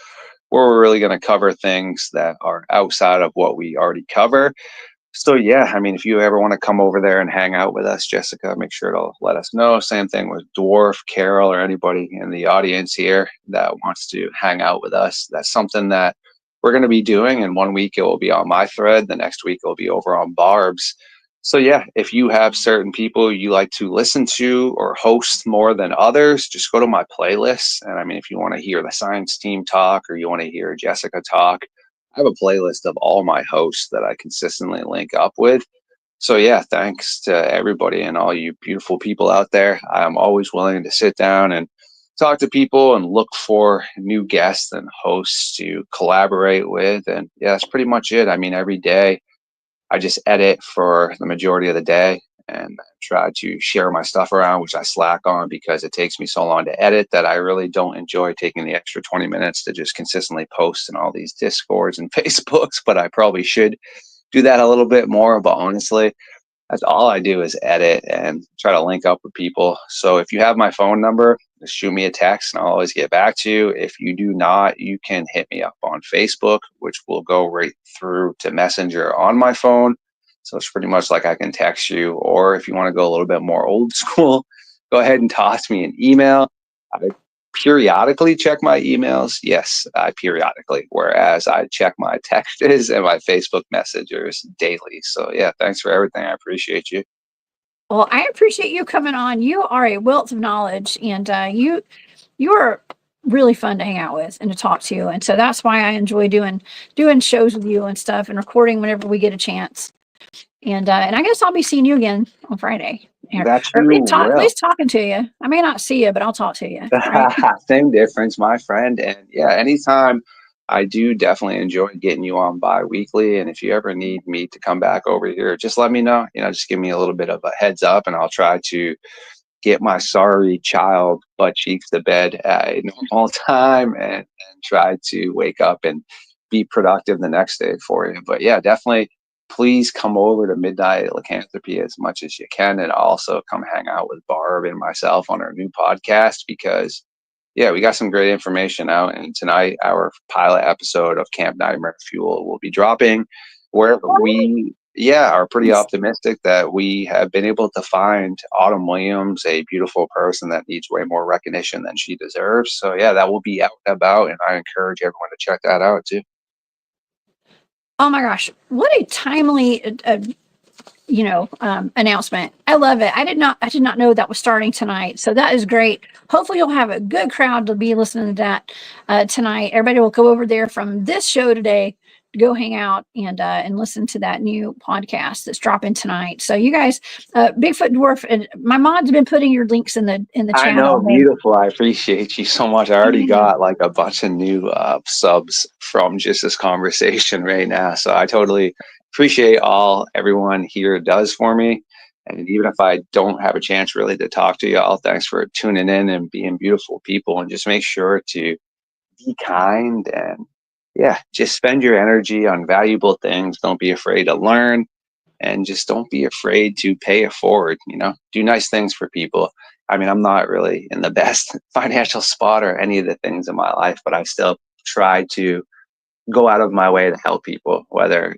where we're really going to cover things that are outside of what we already cover. So yeah, I mean, if you ever want to come over there and hang out with us, Jessica, make sure to let us know. Same thing with Dwarf, Carol, or anybody in the audience here that wants to hang out with us. That's something that we're going to be doing. And 1 week it will be on my thread. The next week it will be over on Barb's. So yeah, if you have certain people you like to listen to or host more than others, just go to my playlists. And I mean, if you want to hear the science team talk or you want to hear Jessica talk, I have a playlist of all my hosts that I consistently link up with. So yeah, thanks to everybody and all you beautiful people out there. I'm always willing to sit down and talk to people and look for new guests and hosts to collaborate with. And yeah, that's pretty much it. I mean, every day I just edit for the majority of the day and try to share my stuff around, which I slack on because it takes me so long to edit that I really don't enjoy taking the extra 20 minutes to just consistently post in all these Discords and Facebooks, but I probably should do that a little bit more. But honestly, that's all I do is edit and try to link up with people. So if you have my phone number, just shoot me a text and I'll always get back to you. If you do not, you can hit me up on Facebook, which will go right through to Messenger on my phone. So it's pretty much like I can text you. Or if you want to go a little bit more old school, go ahead and toss me an email. I periodically check my emails. Yes, I periodically, whereas I check my texts and my Facebook messengers daily. So yeah, thanks for everything. I appreciate you. Well, I appreciate you coming on. You are a wealth of knowledge, and you are really fun to hang out with and to talk to. And so that's why I enjoy doing shows with you and stuff and recording whenever we get a chance. And I guess I'll be seeing you again on Friday. That Or you will. at least talking to you. I may not see you, but I'll talk to you. Right? Same difference, my friend. And yeah, anytime I do definitely enjoy getting you on bi-weekly. And if you ever need me to come back over here, just let me know. Just give me a little bit of a heads up and I'll try to get my sorry child butt cheeks to bed at a normal time and try to wake up and be productive the next day for you. But yeah, definitely please come over to Midnight Lycanthropy as much as you can and also come hang out with Barb and myself on our new podcast because yeah, we got some great information out. And tonight our pilot episode of Camp Nightmare Fuel will be dropping where we are pretty optimistic that we have been able to find Autumn Williams, a beautiful person that needs way more recognition than she deserves. So yeah, that will be out and about, and I encourage everyone to check that out too. Oh my gosh, what a timely announcement. I love it. I did not know that was starting tonight. So that is great. Hopefully you'll have a good crowd to be listening to that tonight. Everybody will go over there from this show today to go hang out and listen to that new podcast that's dropping tonight. So you guys, Bigfoot Dwarf, and my mod's been putting your links in the I chat all know, day. beautiful. I appreciate you so much. I already Yeah. got like a bunch of new subs from just this conversation right now. So I totally appreciate all everyone here does for me. And even if I don't have a chance really to talk to y'all, thanks for tuning in and being beautiful people. And just make sure to be kind and yeah, just spend your energy on valuable things. Don't be afraid to learn and just don't be afraid to pay it forward. Do nice things for people. I mean, I'm not really in the best financial spot or any of the things in my life, but I still try to go out of my way to help people, whether,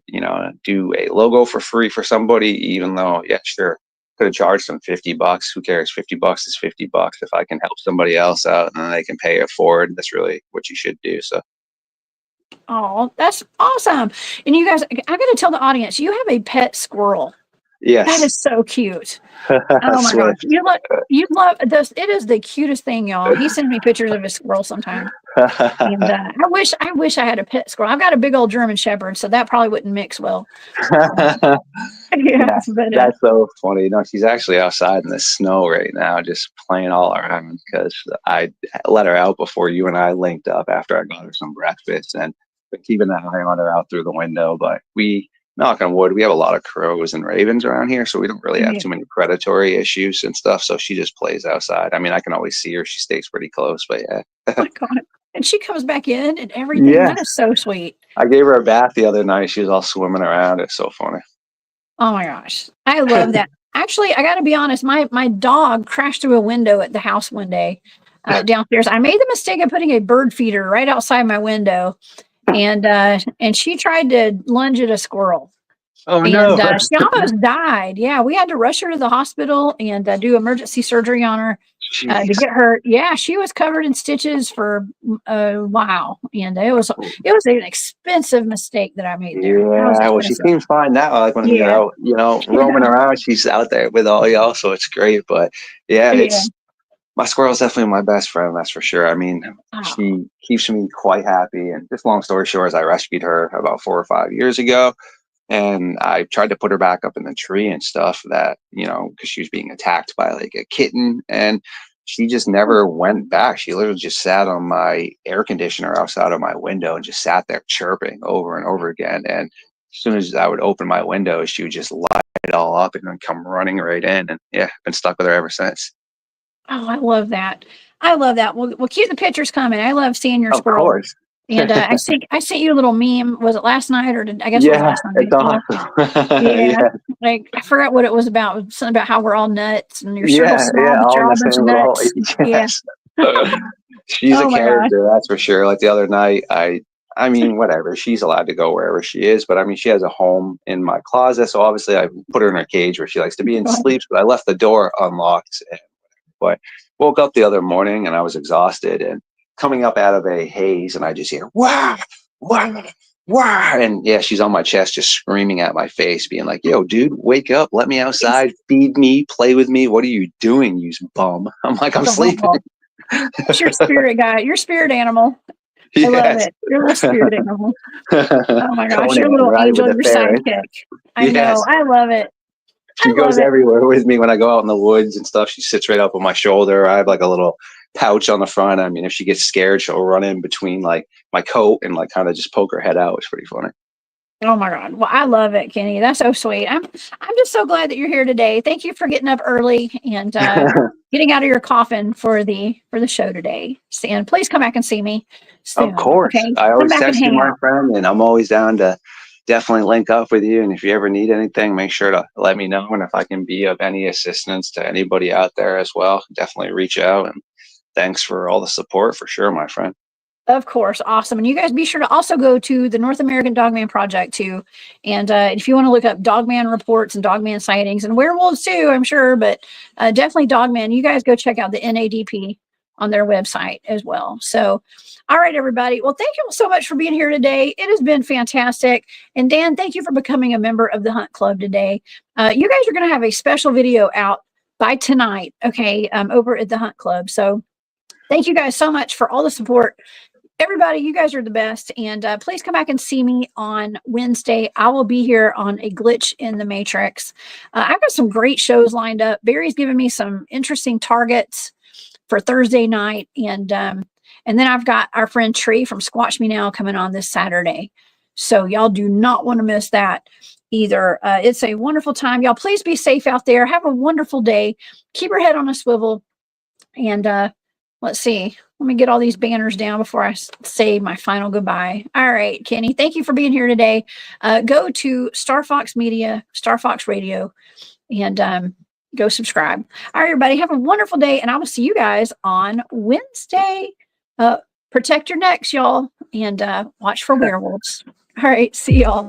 do a logo for free for somebody, even though, yeah, sure, could have charged them $50. Who cares? $50 is $50. If I can help somebody else out and then they can pay it forward, that's really what you should do. So Oh, that's awesome. And you guys, I got to tell the audience, you have a pet squirrel. That yes. is so cute. Oh my gosh. You love this. It is the cutest thing, y'all. He sends me pictures of his squirrel sometimes. And I wish I had a pet squirrel. I've got a big old German Shepherd, so that probably wouldn't mix well. Yeah, that's so funny. No, she's actually outside in the snow right now, just playing all around because I let her out before you and I linked up after I got her some breakfast and been keeping an eye on her out through the window. But we, knock on wood, we have a lot of crows and ravens around here, so we don't really have too many predatory issues and stuff. So she just plays outside. I mean, I can always see her. She stays pretty close, but yeah. Oh my God. And she comes back in and everything. Yeah. That is so sweet. I gave her a bath the other night. She was all swimming around. It's so funny. Oh my gosh. I love that. Actually, I got to be honest. My dog crashed through a window at the house one day downstairs. I made the mistake of putting a bird feeder right outside my window, and she tried to lunge at a squirrel. Oh And no! she almost died. Yeah, we had to rush her to the hospital and do emergency surgery on her to get her. Yeah, she was covered in stitches for a while, and it was an expensive mistake that I made there. Yeah, well, she seems fine now. Like when you're out, roaming around, she's out there with all y'all, so it's great. But yeah, it's my squirrel's definitely my best friend, that's for sure. I mean, she keeps me quite happy. And just long story short, is I rescued her about 4 or 5 years ago. And I tried to put her back up in the tree and stuff that, because she was being attacked by like a kitten. And she just never went back. She literally just sat on my air conditioner outside of my window and just sat there chirping over and over again. And as soon as I would open my window, she would just light it all up and then come running right in. And yeah, been stuck with her ever since. Oh, I love that. I love that. We'll keep the pictures coming. I love seeing your squirrel. Of course. And I sent you a little meme. Was it last night or I guess it was last night? It's awesome. Yeah. Like I forgot what it was about. It was something about how we're all nuts and you're so small, but all you're all a the bunch of same nuts. Yes. She's a character, that's for sure. Like the other night, I mean, whatever. She's allowed to go wherever she is, but I mean, she has a home in my closet, so obviously I put her in her cage where she likes to be and sleeps. But I left the door unlocked. But woke up the other morning and I was exhausted and coming up out of a haze, and I just hear wah, wah, wah, and yeah, she's on my chest, just screaming at my face, being like, "Yo, dude, wake up! Let me outside, feed me, play with me. What are you doing, you bum?" I'm like, "I'm sleeping." It's your spirit guy, your spirit animal. I love it. You're a spirit animal. Oh my gosh, your little angel, your sidekick. I know. I love it. She goes everywhere with me when I go out in the woods and stuff. She sits right up on my shoulder. I have like a little pouch on the front. I mean, if she gets scared, she'll run in between like my coat and like kind of just poke her head out. It's pretty funny. Oh my God. Well, I love it, Kenny. That's so sweet. I'm just so glad that you're here today. Thank you for getting up early and getting out of your coffin for the show today. And please come back and see me soon. Of course. Okay? I always text you, my friend, and I'm always down to definitely link up with you. And if you ever need anything, make sure to let me know. And if I can be of any assistance to anybody out there as well, definitely reach out. And thanks for all the support for sure, my friend. Of course. Awesome. And you guys be sure to also go to the North American Dogman Project too. And if you want to look up Dogman reports and Dogman sightings and werewolves too, I'm sure, but definitely Dogman, you guys go check out the NADP on their website as well. So All right, everybody. Well, thank you all so much for being here today. It has been fantastic. And Dan, thank you for becoming a member of the Hunt Club today. You guys are going to have a special video out by tonight, okay, over at the Hunt Club. So thank you guys so much for all the support. Everybody, you guys are the best. And please come back and see me on Wednesday. I will be here on A Glitch in the Matrix. I've got some great shows lined up. Barry's given me some interesting targets for Thursday night. And then I've got our friend Tree from Squatch Me Now coming on this Saturday. So y'all do not want to miss that either. It's a wonderful time. Y'all please be safe out there. Have a wonderful day. Keep your head on a swivel. And let's see. Let me get all these banners down before I say my final goodbye. All right, Kenny, thank you for being here today. Go to Starfox Media, Starfox Radio, and go subscribe. All right, everybody, have a wonderful day, and I will see you guys on Wednesday. Protect your necks, y'all, and watch for werewolves. All right, see y'all.